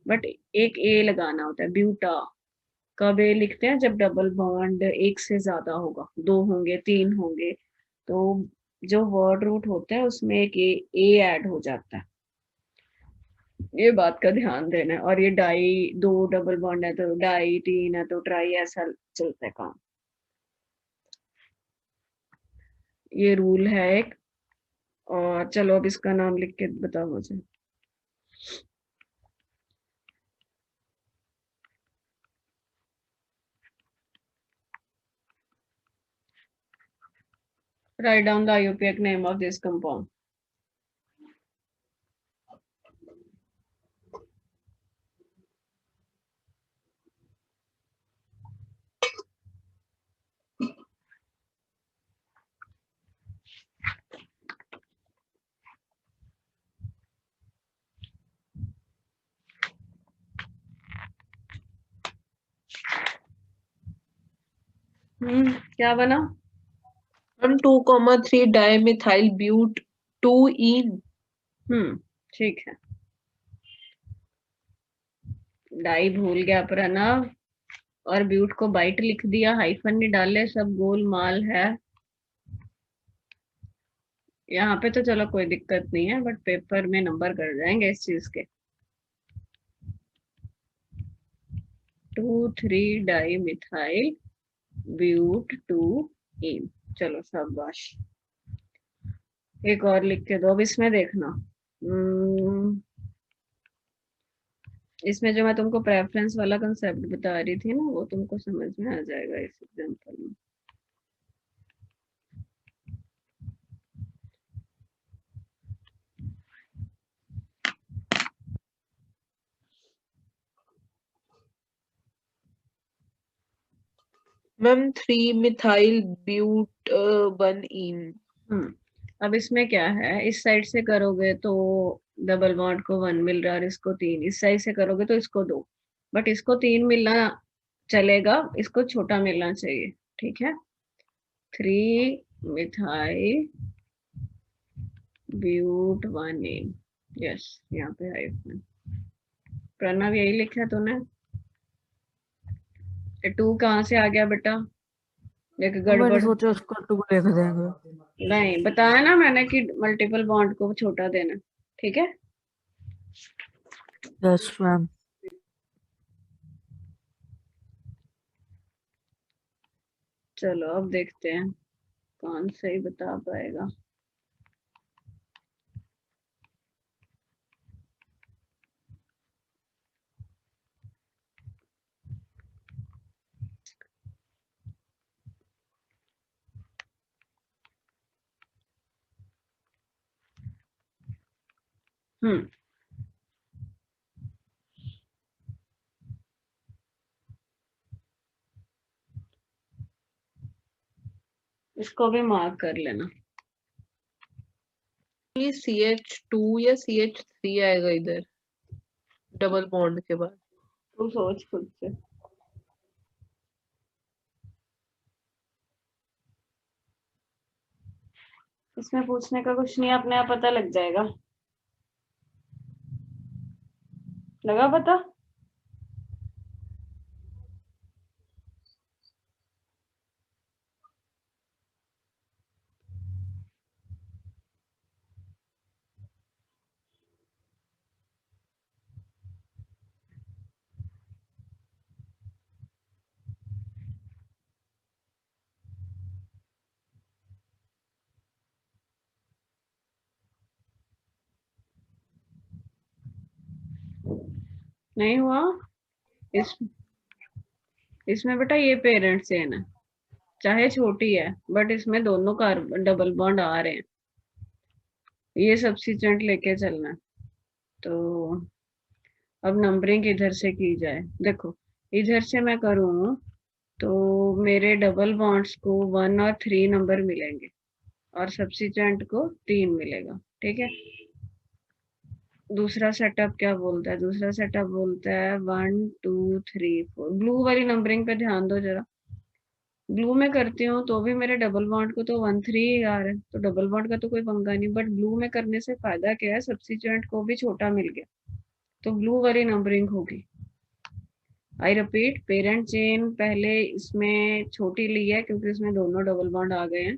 बट एक ए लगाना होता है, ब्यूटा। कब ए लिखते हैं? जब डबल बॉन्ड एक से ज्यादा होगा, 2 होंगे 3 होंगे, तो जो वर्ड रूट होता है उसमें एक ए ऐड हो जाता है। ये बात का ध्यान देना है। और ये डाई, 2 डबल बॉन्ड है तो डाई, 3 है तो ट्राई, ऐसा चलता है काम। ये रूल है एक। और चलो अब इसका नाम लिख के बताओ मुझे। Write down the IUPAC name of this compound. क्या बना? हम 2,3 डाइमिथाइल ब्यूट 2 इन। ठीक है। डाई भूल गया प्रणव, और ब्यूट को बाइट लिख दिया, हाइफन नहीं डाले, सब गोलमाल है। यहाँ पे तो चलो कोई दिक्कत नहीं है, बट पेपर में नंबर कर जाएंगे इस चीज के। 2 3 डाई मिथाइल ब्यूट 2 इन। चलो शाबाश। एक और लिख के दो। अब इसमें देखना, इसमें जो मैं तुमको प्रेफरेंस वाला कंसेप्ट बता रही थी ना, वो तुमको समझ में आ जाएगा इस एग्जांपल में। मैम 3 मिथाइल ब्यूट 1 इन। अब इसमें क्या है, इस साइड से करोगे तो डबल बॉन्ड को 1 मिल रहा है और इसको 3, इस साइड से करोगे तो इसको 2। बट इसको 3 मिलना चलेगा, इसको छोटा मिलना चाहिए, ठीक है। 3 मिथाइल ब्यूट 1 इन। यस, यहाँ पे हाइफन। प्रणव यही लिखा तूने? 2 कहाँ से आ गया बेटा? एक तो मैंने गड़बड़। सोचा उसको 2 लिख देंगे। नहीं, बताया ना मैंने कि मल्टीपल बॉन्ड को छोटा देना, ठीक है। Yes ma'am. चलो अब देखते हैं कौन सही बता पाएगा। हम्म इसको भी मार्क कर लेना। ये CH2 या CH3 आएगा इधर डबल बॉन्ड के बाद। तू सोच खुद से। इसमें पूछने का कुछ नहीं, अपने आप पता लग जाएगा। लगा पता? नहीं हुआ? इस इसमें बेटा ये पेरेंट चेन है, चाहे छोटी है बट इसमें दोनों कार्बन डबल बॉन्ड आ रहे हैं, ये सब्स्टिट्यूएंट लेके चलना है। तो अब नंबरिंग इधर से की जाए, देखो इधर से मैं करूँ तो मेरे डबल बॉन्ड्स को 1 और 3 नंबर मिलेंगे और सब्स्टिट्यूएंट को 3 मिलेगा, ठीक है। दूसरा सेटअप क्या बोलता है, दूसरा सेटअप बोलता है 1 2 3 4। ब्लू वाली नंबरिंग पे ध्यान दो जरा, ब्लू में करती हूँ तो भी मेरे डबल बॉन्ड को तो 1 3 आ रहा है, तो डबल बॉन्ड का तो कोई पंगा नहीं, बट ब्लू में करने से फायदा क्या है, सब्स्टिट्यूएंट को भी छोटा मिल गया, तो ब्लू वाली नंबरिंग होगी। आई रिपीट, पेरेंट चेन पहले इसमें छोटी ली है क्योंकि इसमें दोनों डबल बॉन्ड आ गए हैं,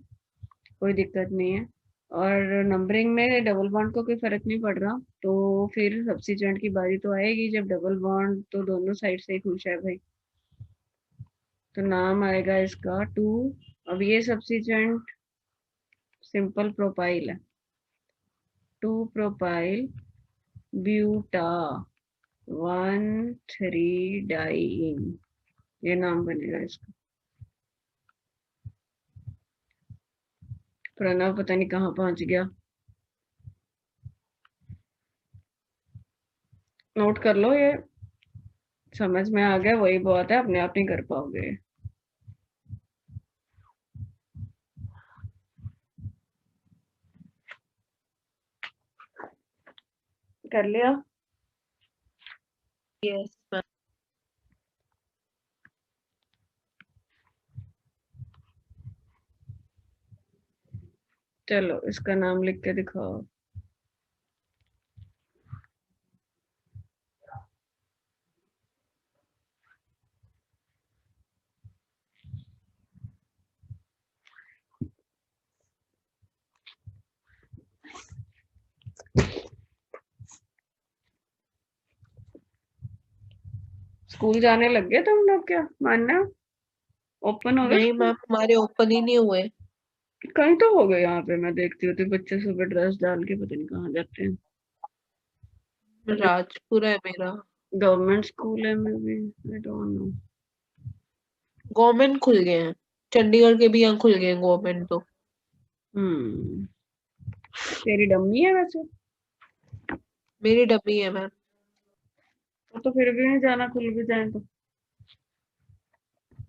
कोई दिक्कत नहीं है, और नंबरिंग में डबल बॉन्ड को कोई फर्क नहीं पड़ रहा, तो फिर सब्स्टिट्यूएंट की बारी तो आएगी जब डबल बॉन्ड तो दोनों साइड से खुश है भाई, तो नाम आएगा इसका 2। अब ये सब्स्टिट्यूएंट सिंपल प्रोपाइल है, 2 प्रोपाइल ब्यूटा 1 3 डाइईन, ये नाम बनेगा इसका। प्रणव पता नहीं कहाँ पहुंच गया, नोट कर लो, ये समझ में आ गया वही बहुत है, अपने आप नहीं कर पाओगे। कर लिया? Yes ma'am. चलो इसका नाम लिख के दिखाओ। स्कूल जाने लग गए तुम लोग, क्या मानना, ओपन हो गए नहीं स्कूल? मैम, हमारे ओपन ही नहीं हुए। कहीं तो हो गए, यहाँ पे मैं देखती होती बच्चे सुबह ड्रेस डाल के पता नहीं कहाँ जाते हैं। राजपुरा है मेरा। गवर्नमेंट स्कूल है may be, I don't know. Government खुल गए हैं, चंडीगढ़ के भी यहाँ खुल गए हैं गवर्नमेंट तो। तेरी डम्मी है वैसे? मेरी डब्बी है मैम। तो फिर भी नहीं जाना, खुल भी जाए तो।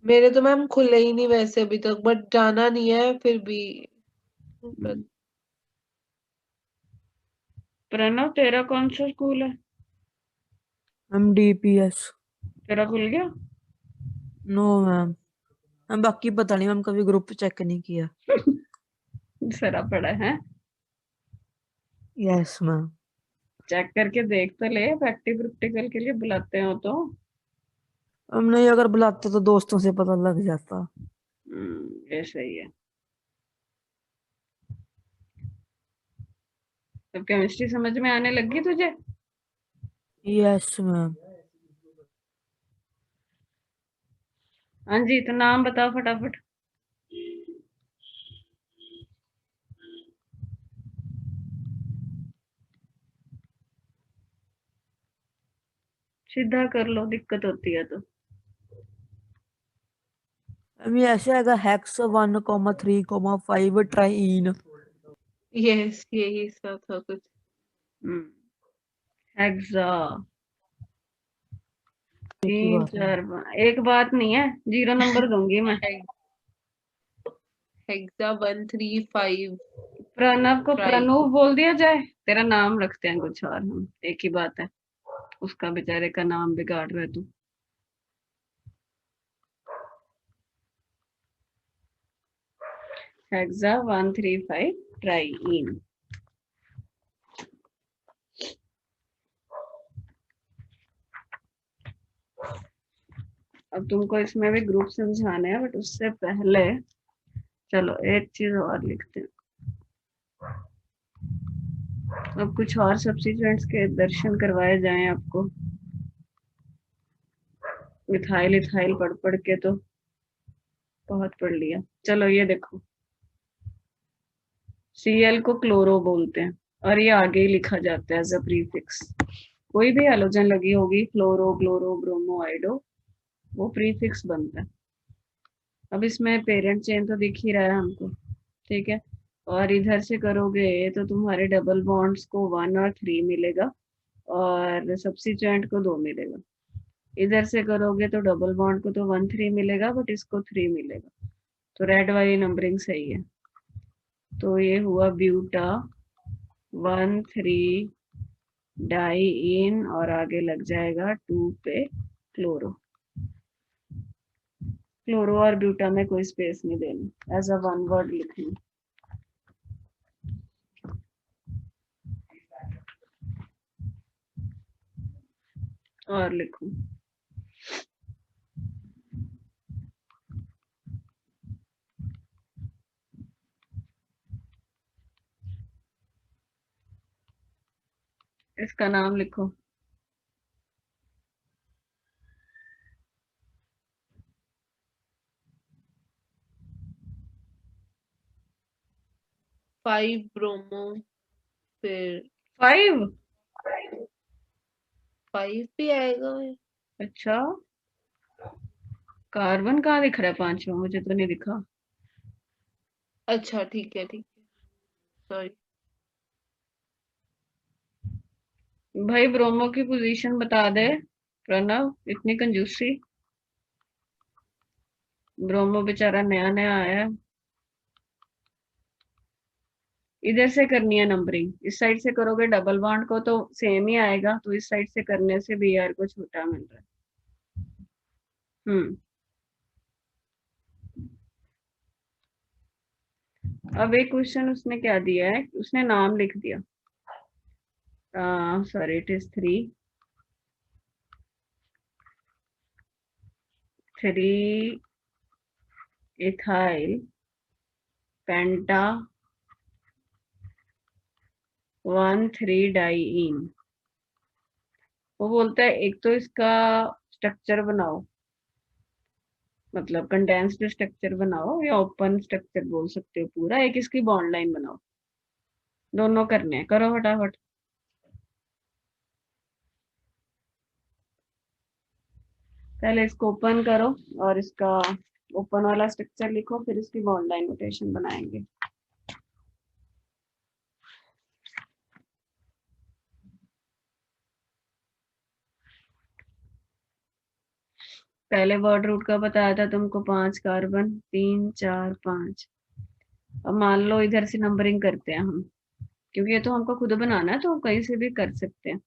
मेरे तो मैम खुले ही नहीं वैसे अभी तक, बट जाना नहीं है फिर भी। प्रणव तेरा कौन सा स्कूल है? MDPS। तेरा खुल गया? नो मैम, हम बाकी पता नहीं मैम, कभी ग्रुप चेक नहीं किया। सरा पड़ा है। Yes ma'am. चेक करके देख तो ले, प्रैक्टिकल प्रैक्टिकल के लिए बुलाते हो तो। हम नहीं, अगर बुलाते तो दोस्तों से पता लग जाता। ये सही है। तो केमिस्ट्री समझ में आने लगी तुझे? Yes ma'am. हाँ जी, तो नाम बताओ फटाफट। सीधा कर लो, दिक्कत होती है तो। ये ऐसे आएगा, हेक्स 1,3,5 ट्राइन। यस, यही सब था कुछ। हेक्सा एक ही 3 बात है। 4 एक बात नहीं है, 0 नंबर दूंगी मैं। हेक्सा 135। प्रणव को ट्राई। प्रणव बोल दिया जाए, तेरा नाम रखते हैं कुछ और हम, एक ही बात है, उसका बेचारे का नाम बिगाड़ रहे तू। हेक्सा 135 ट्राइन। अब तुमको इसमें भी ग्रुप समझाने हैं, बट उससे पहले चलो एक चीज और लिखते हैं। अब कुछ और सब्स्टिट्यूएंट्स के दर्शन करवाए जाएं आपको। मिथाइल इथाइल पढ़ पढ़ के तो बहुत पढ़ लिया। चलो ये देखो, Cl को क्लोरो बोलते हैं और ये आगे ही लिखा जाता है एज अ प्रीफिक्स। कोई भी हैलोजन लगी होगी, फ्लोरो, क्लोरो, ब्रोमो, आइडो, वो प्रीफिक्स बनता है। अब इसमें पेरेंट चेन तो दिख ही रहा है हमको, ठीक है। और इधर से करोगे तो तुम्हारे डबल बॉन्ड्स को 1 और 3 मिलेगा और सब्स्टिट्यूएंट को 2 मिलेगा। इधर से करोगे तो डबल बॉन्ड को तो 1 3 मिलेगा, बट इसको 3 मिलेगा। तो रेड वाली नंबरिंग सही है। तो ये हुआ ब्यूटा 1 3 डाई इन और आगे लग जाएगा 2 पे क्लोरो। क्लोरो और ब्यूटा में कोई स्पेस नहीं देनी, एज अ वन वर्ड लिखनी। और लिखो इसका नाम लिखो। फाइव ब्रोमो, फिर 5? 5 भी आएगा। अच्छा, कार्बन कहाँ दिख रहा है 5वां? मुझे तो नहीं दिखा। अच्छा ठीक है सॉरी। भाई ब्रोमो की पोजीशन बता दे प्रणव, इतनी कंजूसी। ब्रोमो बेचारा नया नया आया है। इधर से करनी है नंबरिंग, इस साइड से करोगे डबल बॉन्ड को तो सेम ही आएगा, तो इस साइड से करने से बी आर को छोटा मिल रहा है। अब एक क्वेश्चन उसने क्या दिया है, उसने नाम लिख दिया। Sorry, it is 3 ethyl penta 1 3 diene. वो बोलता है एक तो इसका स्ट्रक्चर बनाओ, मतलब कंडेंस्ड स्ट्रक्चर बनाओ या ओपन स्ट्रक्चर बोल सकते हो पूरा, एक इसकी बॉन्ड लाइन बनाओ। दोनों करने हैं, करो फटाफट। पहले इसको ओपन करो और इसका ओपन वाला स्ट्रक्चर लिखो, फिर इसकी बॉन्ड लाइन नोटेशन बनाएंगे। पहले वर्ड रूट का बताया था तुमको, 5 कार्बन, 3 4 5। अब मान लो इधर से नंबरिंग करते हैं हम, क्योंकि ये तो हमको खुद बनाना है तो कहीं से भी कर सकते हैं।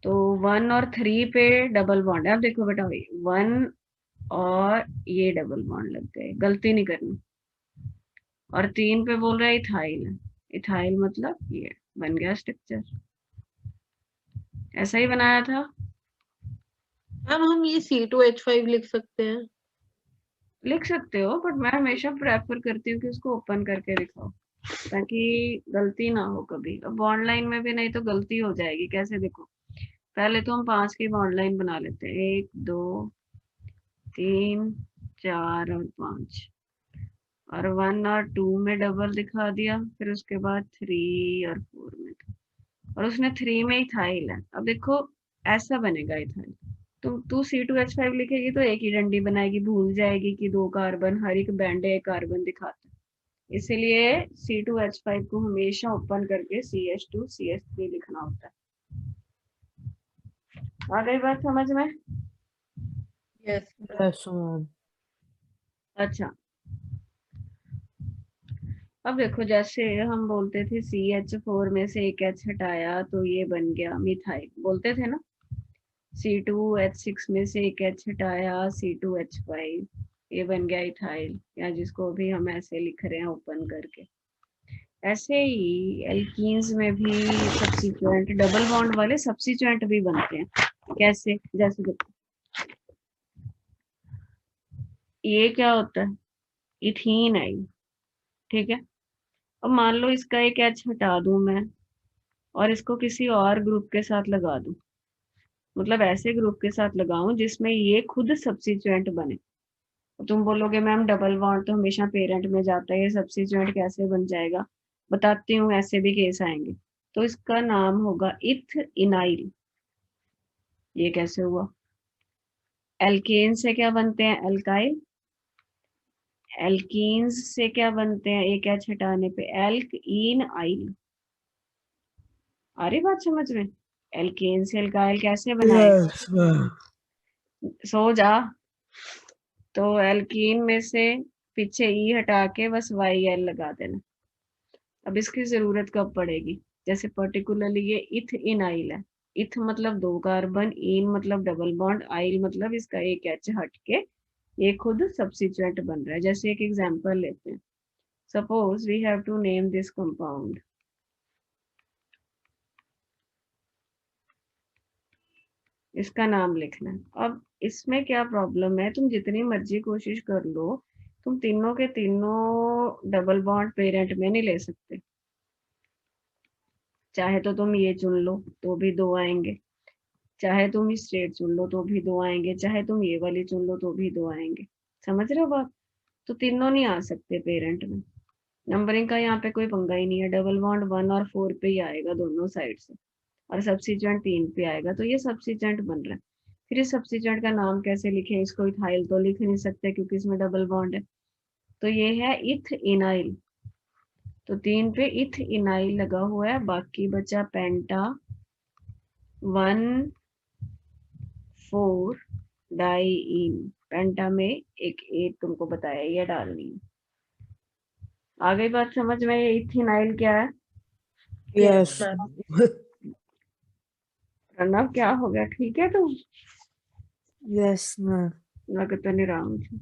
तो 1 और 3 पे डबल बॉन्ड है। अब देखो बेटा भाई, 1 और ये डबल बॉन्ड लग गए, गलती नहीं करनी। और 3 पे बोल रहा है इथाइल है। इथाइल मतलब ये बन गया स्ट्रक्चर, ऐसा ही बनाया था। मैम हम ये C2H5 लिख सकते हैं? लिख सकते हो, बट मैं हमेशा प्रेफर करती हूँ कि उसको ओपन करके लिखाओ, ताकि गलती ना हो कभी। अब बॉन्ड लाइन में भी नहीं तो गलती हो जाएगी। कैसे? देखो, पहले तो हम 5 की बॉन्ड लाइन बना लेते हैं, 1 2 3 4 और 5, और 1 और 2 में डबल दिखा दिया, फिर उसके बाद 3 और 4 में, और उसने 3 में इथाइल है। अब देखो ऐसा बनेगा इथाइल। तुम तू C2H5 लिखेगी तो एक ही डंडी बनाएगी, भूल जाएगी कि 2 कार्बन, हर एक बैंड एक कार्बन दिखाता है। इसीलिए C2H5 को हमेशा ओपन करके CH2 CH3 लिखना होता है। आ गई बात समझ में? यस। मैम। अच्छा, अब देखो जैसे हम बोलते थे CH4 में से एक H हटाया तो ये बन गया मिथाइल, बोलते थे ना। C2H6 में से एक H हटाया, C2H5, ये बन गया इथाइल, या जिसको भी हम ऐसे लिख रहे हैं ओपन करके। ऐसे ही एल्कीन्स में भी सब्स्टिट्यूएंट, डबल बॉन्ड वाले सब्स्टिट्यूएंट भी बनते हैं। कैसे? जैसे देखो, ये क्या होता है? इथीन है, ठीक है। अब मान लो इसका एक H हटा दूं मैं और इसको किसी और ग्रुप के साथ लगा दूं, मतलब ऐसे ग्रुप के साथ लगाऊं जिसमें ये खुद सब्स्टिट्यूएंट बने। तो तुम बोलोगे मैम डबल बॉन्ड तो हमेशा पेरेंट में जाता है, ये सब्स्टिट्यूएंट कैसे बन जाएगा? बताती हूँ, ऐसे भी केस आएंगे। तो इसका नाम होगा इथ इनाइल। ये कैसे हुआ? एल्केन से क्या बनते हैं? एल्काइल। एल्कीन्स से क्या बनते हैं? एक एच हटाने पे एल्क इन आइल। आ रही बात समझ में? एल्केन से एल्काइल कैसे बनाए? Yes ma'am. सो जा। तो एल्कीन में से पीछे ई हटा के बस वाई एल लगा देना। अब इसकी जरूरत कब पड़ेगी? जैसे पर्टिकुलरली ये इथ इनाइल है। इथ मतलब 2 कार्बन, इन मतलब डबल बॉन्ड, आइल मतलब इसका एक एच हट के ये खुद सब्स्टिट्यूएंट बन रहा है। जैसे एक एग्जांपल लेते हैं। Suppose we have to name this compound. इसका नाम लिखना है। अब इसमें क्या प्रॉब्लम है? तुम जितनी मर्जी कोशिश कर लो, तुम तीनों के तीनों डबल बॉन्ड पेरेंट में नहीं ले सकते। चाहे तो तुम ये चुन लो तो भी 2 आएंगे, चाहे तुम स्ट्रेट चुन लो तो भी 2 आएंगे, चाहे तुम ये वाली चुन लो तो भी 2 आएंगे। समझ रहे हो बात? तो तीनों नहीं आ सकते पेरेंट में। नंबरिंग का यहाँ पे कोई पंगा ही नहीं है। डबल बॉन्ड 1 और 4 पे ही आएगा दोनों साइड से, और सब्स्टिट्यूएंट 3 पे आएगा। तो ये सब्स्टिट्यूएंट बन रहा है। फिर इस सब्स्टिट्यूएंट का नाम कैसे लिखे? इसको इथाइल तो लिख नहीं सकते क्योंकि इसमें डबल बॉन्ड है। तो ये है इथ इनाइल। तो 3 पे इथ इनाइल लगा हुआ है, बाकी बचा पेंटा 1 4 डाइइन। पेंटा में एक तुमको बताया ये डालनी है। आ गई बात समझ में? ये इथिनाइल क्या है? Yes ma'am. प्रणव क्या हो गया? ठीक है तू? Yes ma'am. लगता नहीं रहा मुझे।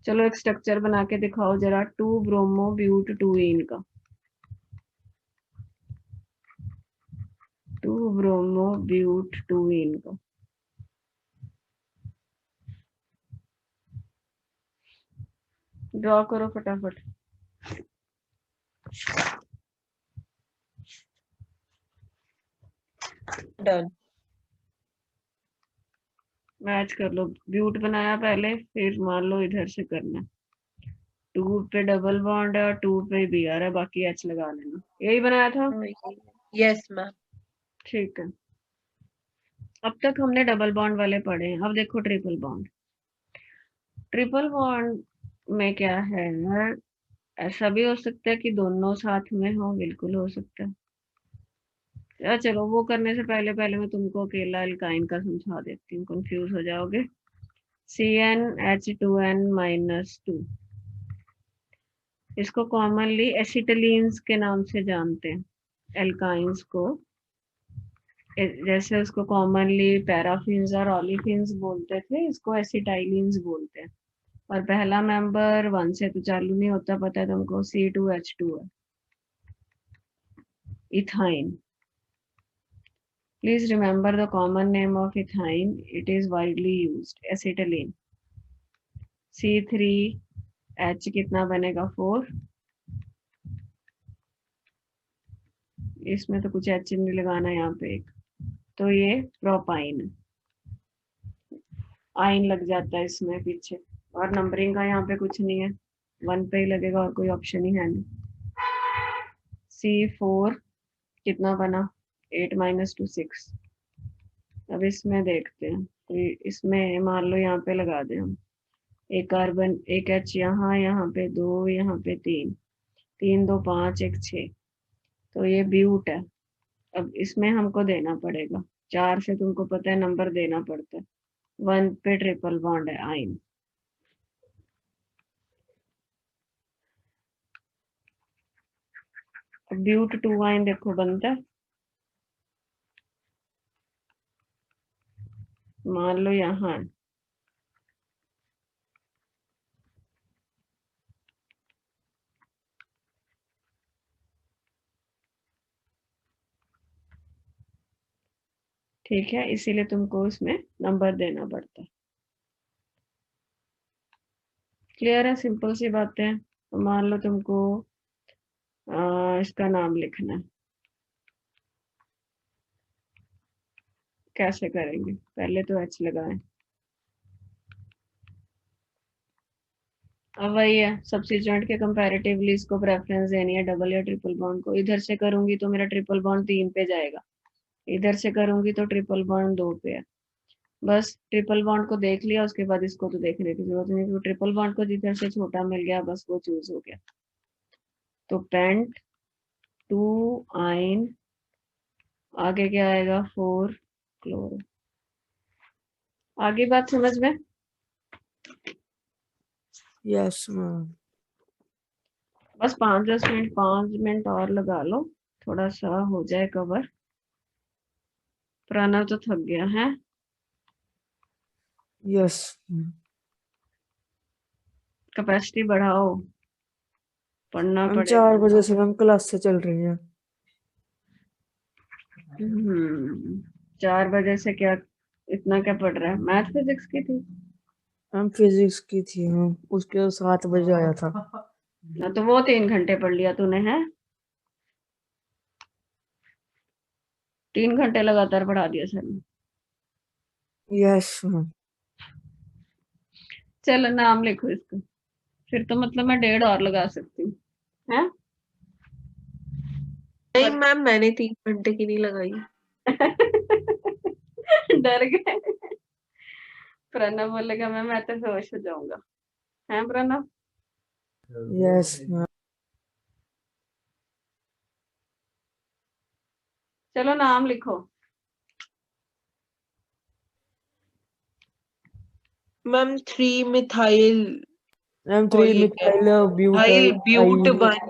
चलो एक स्ट्रक्चर बना के दिखाओ जरा। 2 ब्रोमो ब्यूट 2 इन का। 2 ब्रोमो ब्यूट 2 इन का। ड्रॉ करो फटाफट। डन। मैच कर लो। ब्यूट बनाया पहले, फिर मान लो इधर से करना। 2 पे डबल बॉन्ड है और 2 पे बी आ रहा है, बाकी एच लगा लेना। यही बनाया था? Yes ma'am. ठीक है। अब तक हमने डबल बॉन्ड वाले पढ़े हैं। अब देखो ट्रिपल बॉन्ड। ट्रिपल बॉन्ड में क्या है? ऐसा भी हो सकता है कि दोनों साथ में हो, बिल्कुल हो सकता है। चलो वो करने से पहले पहले मैं तुमको अकेला एल्काइन का समझा देती हूँ, कंफ्यूज हो जाओगे। CnH2n-2, इसको कॉमनली एसिटिलीन्स के नाम से जानते हैं। एल्काइंस को जैसे उसको कॉमनली पैराफिन्स और ओलिफिन्स बोलते थे, इसको एसिटाइलिन्स बोलते हैं। और पहला मेंबर 1 से तो चालू नहीं होता, पता है तुमको, C2H2 है, ethyne. Please remember the common name of ethine. It is widely used. Acetylene. C3H कितना बनेगा? 4। इसमें तो कुछ H नहीं लगाना यहाँ पे एक। तो ये प्रोपाइन, आइन लग जाता है इसमें पीछे। और नंबरिंग का यहाँ पे कुछ नहीं है, 1 पे ही लगेगा और कोई ऑप्शन ही है नहीं। C4 कितना बना? 8 - 2 6। अब इसमें देखते हैं। तो इसमें मान लो यहाँ पे लगा दें हम एक कार्बन, एक एच यहाँ, यहाँ पे 2, यहाँ पे 3, 3 2 5 1 6। तो ये ब्यूट है। अब इसमें हमको देना पड़ेगा 4 से, तुमको पता है नंबर देना पड़ता है। 1 पे ट्रिपल बॉन्ड है, आइन। अब ब्यूट 2 आइन देखो बनता है। मान लो यहाँ है, ठीक है, इसीलिए तुमको इसमें नंबर देना पड़ता है। क्लियर है? सिंपल सी बातें हैं। तो मान लो तुमको इसका नाम लिखना है। कैसे करेंगे? पहले तो एच लगाएं। अब वही है, सब्स्टिट्यूएंट के कंपैरेटिवली इसको प्रेफरेंस देनी है डबल या ट्रिपल बॉन्ड को। इधर से करूंगी तो मेरा ट्रिपल बॉन्ड 3 पे जाएगा, इधर से करूंगी तो ट्रिपल बॉन्ड 2 पे है। बस ट्रिपल बॉन्ड को देख लिया, उसके बाद इसको तो देखने की जरूरत नहीं, क्योंकि ट्रिपल बॉन्ड को जिधर से छोटा मिल गया बस वो चूज हो गया। तो पेंट 2 आइन, आगे क्या आएगा 4 क्लोरो। आगे बात समझ में? Yes ma'am. बस 5 मिनट और लगा लो, थोड़ा सा हो जाए कवर। प्रणव तो थक गया है। यस कैपेसिटी बढ़ाओ, पढ़ना मैम, पड़ेगा। 4 बजे से मैम क्लास से चल रही है। 4 बजे से क्या इतना क्या पढ़ रहा है? मैथ फिजिक्स की थी? मैम फिजिक्स की थी मैम, उसके 7 बजे आया था। ना तो वो 3 घंटे पढ़ लिया तूने है? 3 घंटे लगातार पढ़ा दिया सर ने। Yes ma'am. चलो नाम लिखो इसका, फिर तो मतलब मैं 1.5 और लगा सकती हूँ है? नहीं मैम, मैंने 3 घंटे की नहीं लगाई। डर गए। प्रणव बोलेगा मैं तो बेहोश हो जाऊंगा, है प्रणव? Yes ma'am. चलो नाम लिखो। मैम 3 मिथाइल मैम और 3 ये क्या है? मिथाइल ब्यूटल ब्यूट आइन।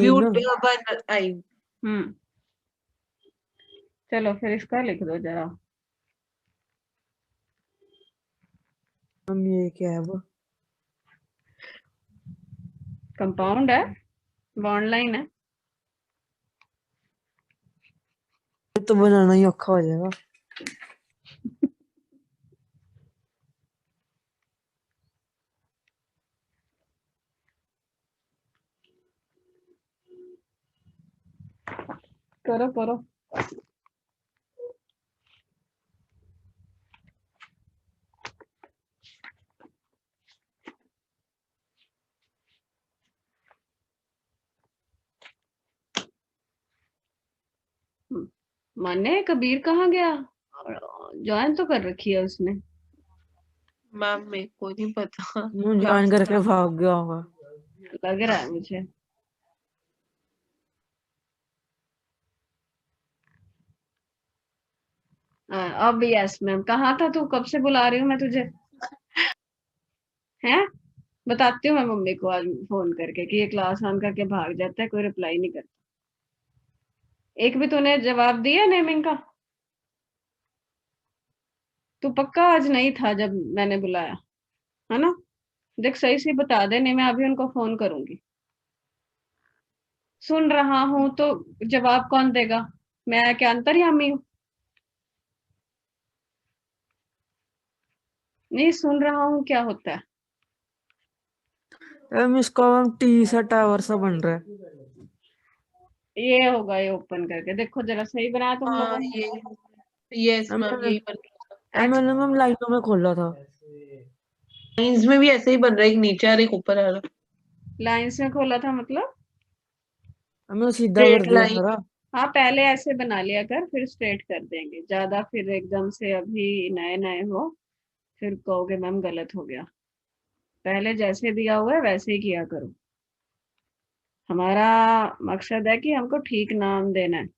ब्यूट आइन। One yne. हम्म चलो फिर इसका लिख दो जरा। मैम ये क्या है वो? कंपाउंड है, बॉन्ड लाइन है। ये तो बनाना ही औखा हो जाएगा। करो करो। माने कबीर कहाँ गया? ज्वाइन तो कर रखी है उसने। मैम मेरे को नहीं पता। मुंह क्लास ज्वाइन करके भाग गया होगा। लग रहा है मुझे। अब यस मैम, कहाँ था तू? कब से बुला रही हूँ मैं तुझे, हैं? बताती हूँ मैं मम्मी को आज फोन करके कि ये क्लास ऑन करके भाग जाता है, कोई रिप्लाई नहीं करता। एक भी तूने जवाब दिया नेमिंग का? तू पक्का आज नहीं था जब मैंने बुलाया, है ना? देख सही से बता दे, नहीं मैं अभी उनको फोन करूंगी। सुन रहा हूँ तो जवाब कौन देगा? मैं क्या अंतर्यामी हूँ? नहीं सुन रहा हूँ क्या होता है? मैम इसका मैम टी सा टावर सा बन रहा है। ये होगा, ये ओपन करके देखो जरा, सही बनाया तुम हाँ लोगों ने? ये यस मैम मैम, यही बन रहा मैम मैंने मैम लाइनों में खोला था। है। लाइंस में भी ऐसे ही बन रहा है, एक नीचे और एक ऊपर आ रहा। लाइंस में खोला था मतलब? मैंने सीधा कर स्ट्रेट दिया लाइन। सारा। हाँ पहले ऐसे बना लिया कर, फिर स्ट्रेट कर देंगे। ज्यादा फिर एकदम से अभी नए नए हो, फिर कहोगे मैम गलत हो गया। पहले जैसे दिया हुआ है वैसे ही किया करो। हमारा मकसद है कि हमको ठीक नाम देना है।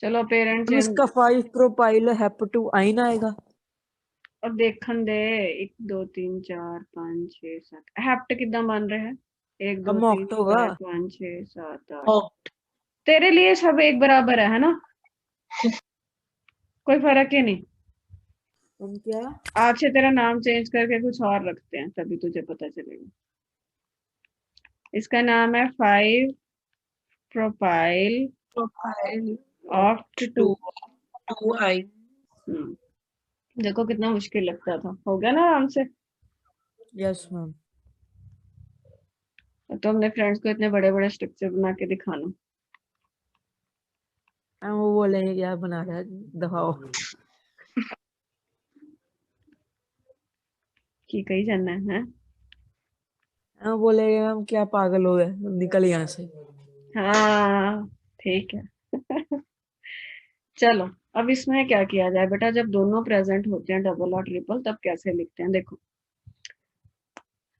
चलो पेरेंट्स मैम इसका 5 प्रोपाइल हेप टू आइन आएगा। और देखन दे। 1 2 3 4 5 6 7 हेप्ट कितना बन रहे हैं? 1 2 हम 3 ऑक्ट होगा। 4 5 6 7 8। ऑक्ट। तेरे लिए सब एक बराबर है ना? कोई फर्क ही नहीं। हम क्या? आज से तेरा नाम चेंज करके कुछ और रखते हैं, तभी तुझे पता चलेगा। इसका नाम है 5 प्रोपाइल प्रोफाइल ऑक्ट 2। 2 आइन। देखो कितना मुश्किल लगता था, हो गया ना आराम से। Yes ma'am. तो अपने फ्रेंड्स को इतने बड़े बड़े स्ट्रक्चर बना के दिखाना। वो बोलेंगे क्या बना रहा है, दिखाओ। कि कहीं जाना है? वो बोलेंगे हम क्या पागल हो गए, निकल यहाँ से। हाँ ठीक है। चलो अब इसमें क्या किया जाए बेटा, जब दोनों प्रेजेंट होते हैं डबल और ट्रिपल, तब कैसे लिखते हैं? देखो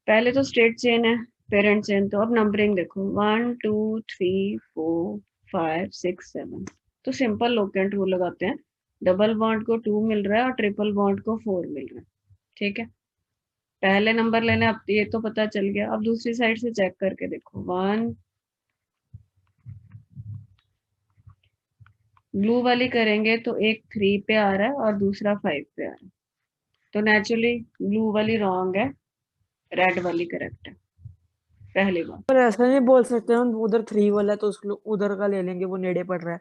पहले तो स्ट्रेट चेन है, पेरेंट चेन, तो अब नंबरिंग देखो 1 2 3 4 5 6 7। तो सिंपल लोकेंट रूल लगाते हैं। डबल बॉन्ड को 2 मिल रहा है और ट्रिपल बॉन्ड को 4 मिल रहा है। ठीक है, पहले नंबर लेने, अब ये तो पता चल गया। अब दूसरी साइड से चेक करके देखो, 1 ब्लू वाली करेंगे तो एक 3 पे आ रहा है और दूसरा 5 पे आ रहा है, तो नेचुरली ब्लू वाली रॉन्ग है, रेड वाली करेक्ट है। पहली बात। पर ऐसा नहीं बोल सकते हम, उधर 3 वाला है तो उसको उधर का ले लेंगे, वो नेड़े पड़ रहा है।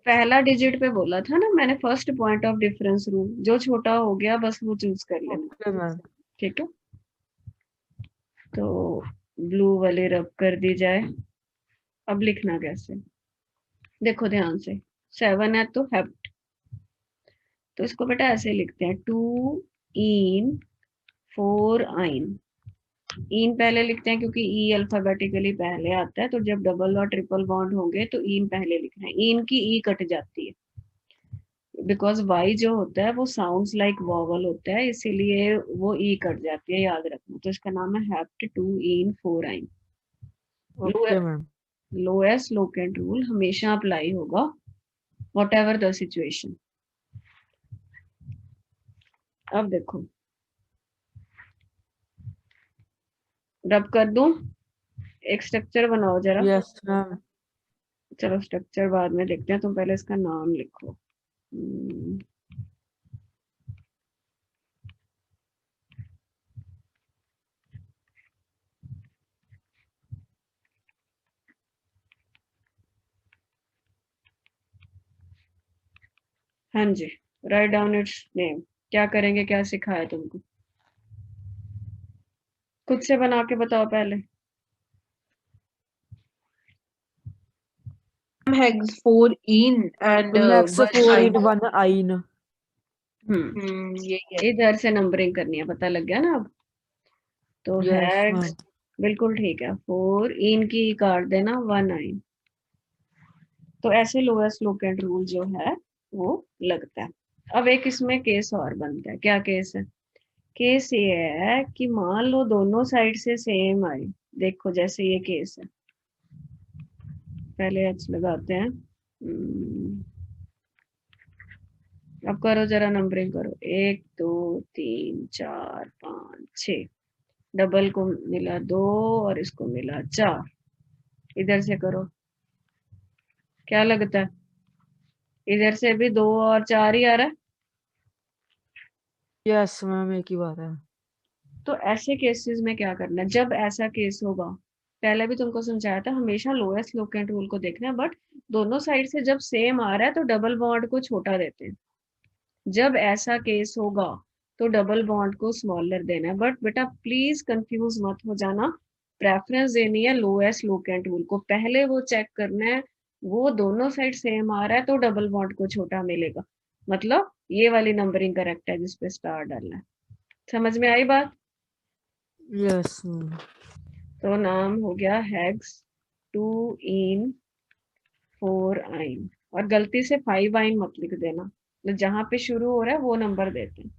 पहला डिजिट पे बोला था ना मैंने, first point of difference rule, जो छोटा हो गया बस वो चूज कर लेना। Okay ma'am. ठीक है, तो ब्लू वाली रब कर दी जाए। अब लिखना कैसे, देखो ध्यान से, 7 है तो हेप्ट, तो इसको बेटा ऐसे लिखते हैं 2 इन 4 आइन। इन पहले लिखते हैं क्योंकि ई अल्फाबेटिकली पहले आता है, तो जब डबल और ट्रिपल बॉन्ड होंगे तो इन पहले लिखना है। इन की ई कट जाती है, बिकॉज वाई जो होता है वो साउंड्स लाइक वॉवल होता है, इसीलिए वो ई कट जाती है, याद रखना। तो इसका नाम है हेप्ट 2 इन 4 आइन। Okay ma'am. Lowest locant rule हमेशा अप्लाई होगा, वॉट एवर द सिचुएशन। अब देखो रब कर दूं, एक स्ट्रक्चर बनाओ जरा। Yes ma'am. चलो स्ट्रक्चर बाद में देखते हैं, तुम पहले इसका नाम लिखो। हाँ जी, राइट डाउन इट्स नेम। क्या करेंगे, क्या सिखाया तुमको? खुद से बना के बताओ पहले। Hex 4 in and max 1 4 I. इन 1 आइन। यही है। इधर से नंबरिंग करनी है, पता लग गया ना अब? तो यस हैग मैम। बिल्कुल ठीक है, 4 इन की काट देना 1 आइन। तो ऐसे लोएस्ट लोकेंट रूल जो है वो लगता है। अब एक इसमें केस और बनता है। क्या केस है? केस ये है कि मान लो दोनों साइड से सेम आई। देखो जैसे ये केस है, पहले एच लगाते हैं। अब करो जरा नंबरिंग करो, 1 2 3 4 5 6। डबल को मिला 2 और इसको मिला 4। इधर से करो, क्या लगता है? इधर से भी 2 और 4 ही आ रहा है। यस मैम, एक ही बात है। तो ऐसे केसेस में क्या करना है, जब ऐसा केस होगा, पहले भी तुमको समझाया था, हमेशा लोएस्ट लोकेंट रूल को देखना है, बट दोनों साइड से जब सेम आ रहा है तो डबल बॉन्ड को छोटा देते हैं। जब ऐसा केस होगा तो डबल बॉन्ड को स्मॉलर देना है। बट बेटा प्लीज कंफ्यूज मत हो जाना, प्रेफरेंस देनी है लोएस्ट लोकेंट रूल को, पहले वो चेक करना है। वो दोनों साइड सेम आ रहा है तो डबल बॉन्ड को छोटा मिलेगा, मतलब ये वाली नंबरिंग करेक्ट है जिसपे स्टार डालना है। समझ में आई बात? Yes ma'am. तो नाम हो गया हेक्स 2 इन 4 आइन। और गलती से 5 आइन मत लिख देना, तो जहां पे शुरू हो रहा है वो नंबर देते हैं।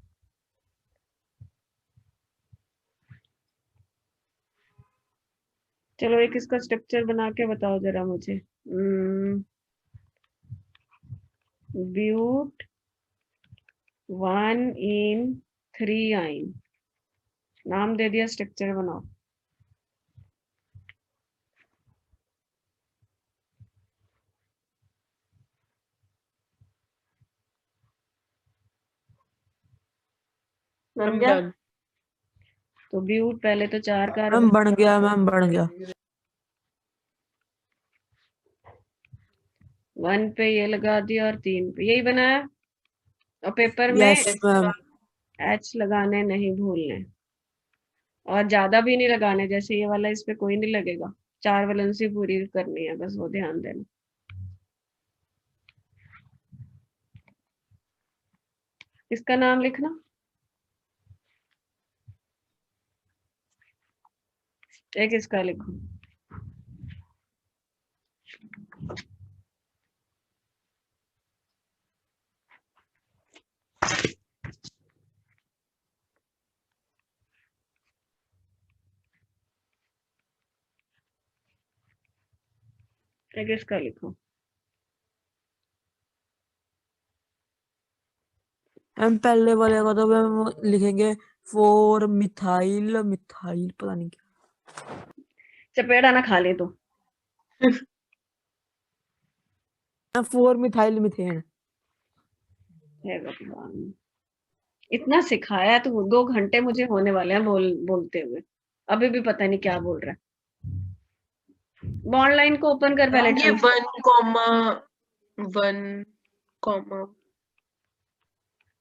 चलो एक इसका स्ट्रक्चर बना के बताओ जरा मुझे। ब्यूट 1 इन 3 आइन, नाम दे दिया, स्ट्रक्चर बनाओ। बन गया? डन। तो ब्यूट पहले तो 4 मैम कार्बन, बन गया, मैम बन गया। 1 पे ये लगा दिया और 3 पे यही बनाया। और पेपर में यस मैम। एच लगाने नहीं भूलने। और ज्यादा भी नहीं लगाने, जैसे ये वाला इस पे कोई नहीं लगेगा, 4 वैलेंसी पूरी करनी है बस, वो ध्यान देना। इसका नाम लिखना, एक इसका लिखो। एक इसका लिखो। हम पहले वाले का तो हम लिखेंगे 4 मिथाइल मिथाइल पता नहीं क्या, चपेड़ा ना खा ले तो। 4 मिथाइल मिथेन। हे भगवान, इतना सिखाया तो 2 घंटे मुझे होने वाले हैं बोलते हुए, अभी भी पता नहीं क्या बोल रहा है। बॉन्ड लाइन को ओपन कर पहले ये ठीक से। 1,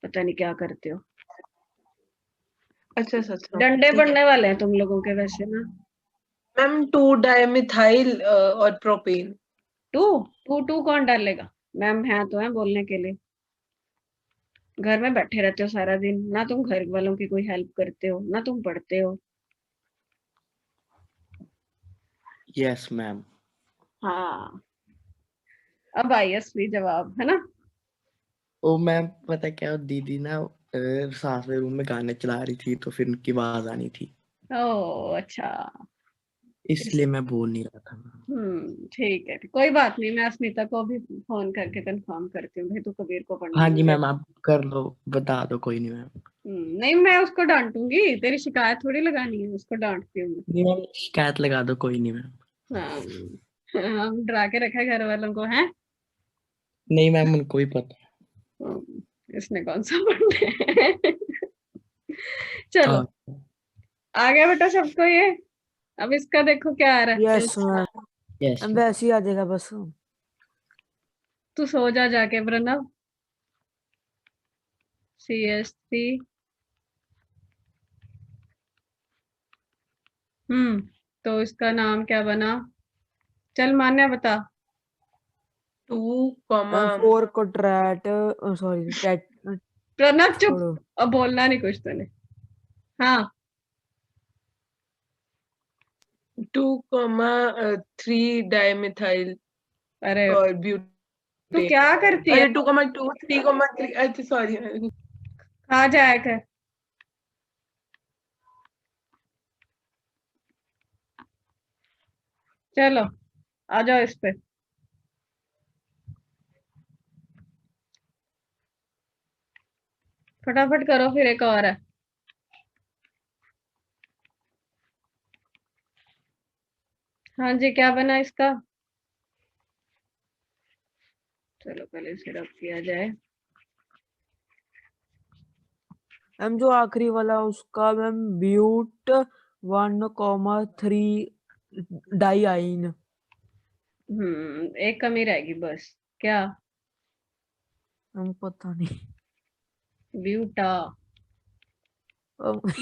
पता नहीं क्या करते हो, अच्छा अच्छा डंडे पड़ने वाले हैं तुम लोगों के वैसे ना। मैम 2 डाइमिथाइल और प्रोपेन। 2 कौन डालेगा, मैम है तो है बोलने के लिए। घर में बैठे रहते हो सारा दिन, ना तुम घर वालों की कोई हेल्प करते हो ना तुम पढ़ते हो। Yes ma'am. हाँ, अब आई असली जवाब, है ना। ओ मैम पता क्या, दीदी ना साथ में रूम में गाने चला रही थी तो फिर उनकी आवाज आनी थी, ओह अच्छा। इसलिए मैं बोल नहीं रहा था। ठीक है, कोई बात नहीं, मैं अस्मिता को भी फोन करके कंफर्म करती हूँ भाई, तू कबीर को पढ़ने हाँ नहीं जी दे। मैम, आप कर लो, बता दो, कोई नहीं मैम। नहीं, मैं उसको डांटूंगी, तेरी शिकायत थोड़ी लगानी है, उसको डांटती हूँ नहीं मैम, शिकायत लगा दो, कोई नहीं मैम। मैं। हाँ, हम डरा के रखा है घर वालों को, है। नहीं मैम, उनको भी पता है। इसने कौन सा पढ़ना है। चलो, हाँ आ गया बेटा सबको ये। अब इसका देखो क्या आ रहा है। यस मैम, यस हम वैसे ही आ जाएगा बस। तू सो जा जाके प्रणव। CH3। तो इसका नाम क्या बना, चल मान्या बता। 2, 4 को ट्रैट, सॉरी टैट, प्रणव चुप, छोड़ो। अब बोलना नहीं कुछ तूने। हाँ 2, 3 डाइमिथाइल अरे और तू ब्यूटेन। क्या करती है, अरे 2, 3, 3, अच्छा सॉरी। खा जाया कर। चलो आ जाओ इस पे। फटाफट करो, फिर एक और है। हाँ जी, क्या बना इसका, चलो पहले इसे रब किया जाए। मैम जो आखिरी वाला उसका मैम ब्यूट 1,3 डाई आइन। एक कमी रहेगी बस, क्या। हम पता नहीं। ब्यूटा।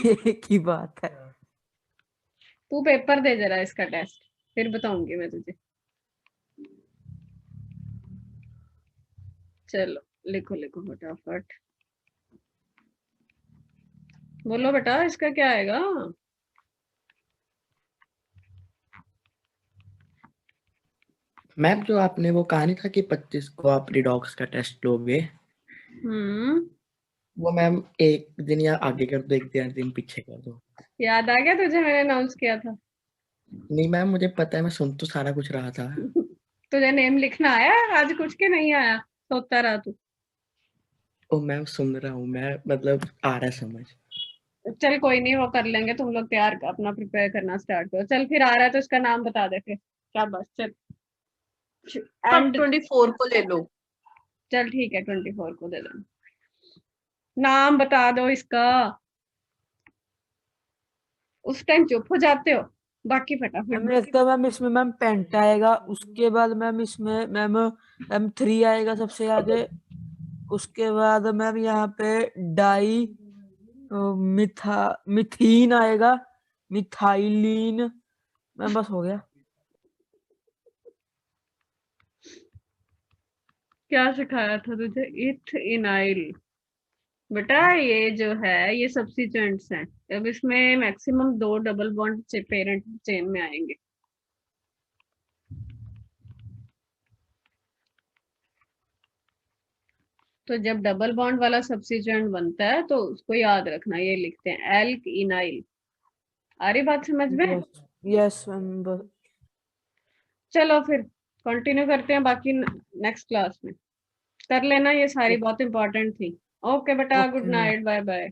एक ही बात है। तू पेपर दे जरा इसका टेस्ट, फिर बताऊंगी मैं तुझे। चलो लिखो लिखो फटाफट, बोलो बेटा इसका क्या आएगा। मैम, जो आपने वो कहा नहीं था कि 25 को आप रिडॉक्स का टेस्ट लोगे, हम्म वो मैम एक दिन या आगे कर दो, एक दिन पीछे कर दो। याद आ गया तुझे, मैंने अनाउंस किया था। नहीं मैम, मुझे पता है, मैं सुन तो सारा कुछ रहा था। तुझे नेम लिखना आया आज कुछ के नहीं आया, सोता रहा तू। ओ मैम, सुन रहा हूँ मैं, मतलब आ रहा है समझ। चल कोई नहीं, वो कर लेंगे, तुम लोग तैयार अपना प्रिपेयर करना स्टार्ट करो। चल फिर आ रहा है तो इसका नाम बता दे फिर, क्या बस चल। आप एंड 24 को ले लो। चल ठीक है, 24 को दे देना। नाम बता दो इसका, उस टाइम चुप हो जाते हो, बाकी फटाफट। मैम एक तो मैम इसमें मैम पेंट आएगा, उसके बाद मैम इसमें मैम M3 आएगा सबसे आगे, उसके बाद मैम यहाँ पे डाई मिथीन आएगा, मिथाइलिन। मैं बस हो गया। क्या सिखाया था तुझे? इथेनाइल। बेटा ये जो है ये सब्स्टिट्यूएंट्स हैं। अब इसमें maximum 2 double bond parent chain में आएंगे। तो जब डबल बॉन्ड वाला सब्स्टिट्यूएंट बनता है तो उसको याद रखना, ये लिखते हैं एल्क इनाइल। आ रही बात समझ में? यस मैम बस। चलो फिर कंटिन्यू करते हैं बाकी नेक्स्ट क्लास में। कर लेना, ये सारी बहुत इंपॉर्टेंट थी। ओके बेटा, good okay night, bye bye.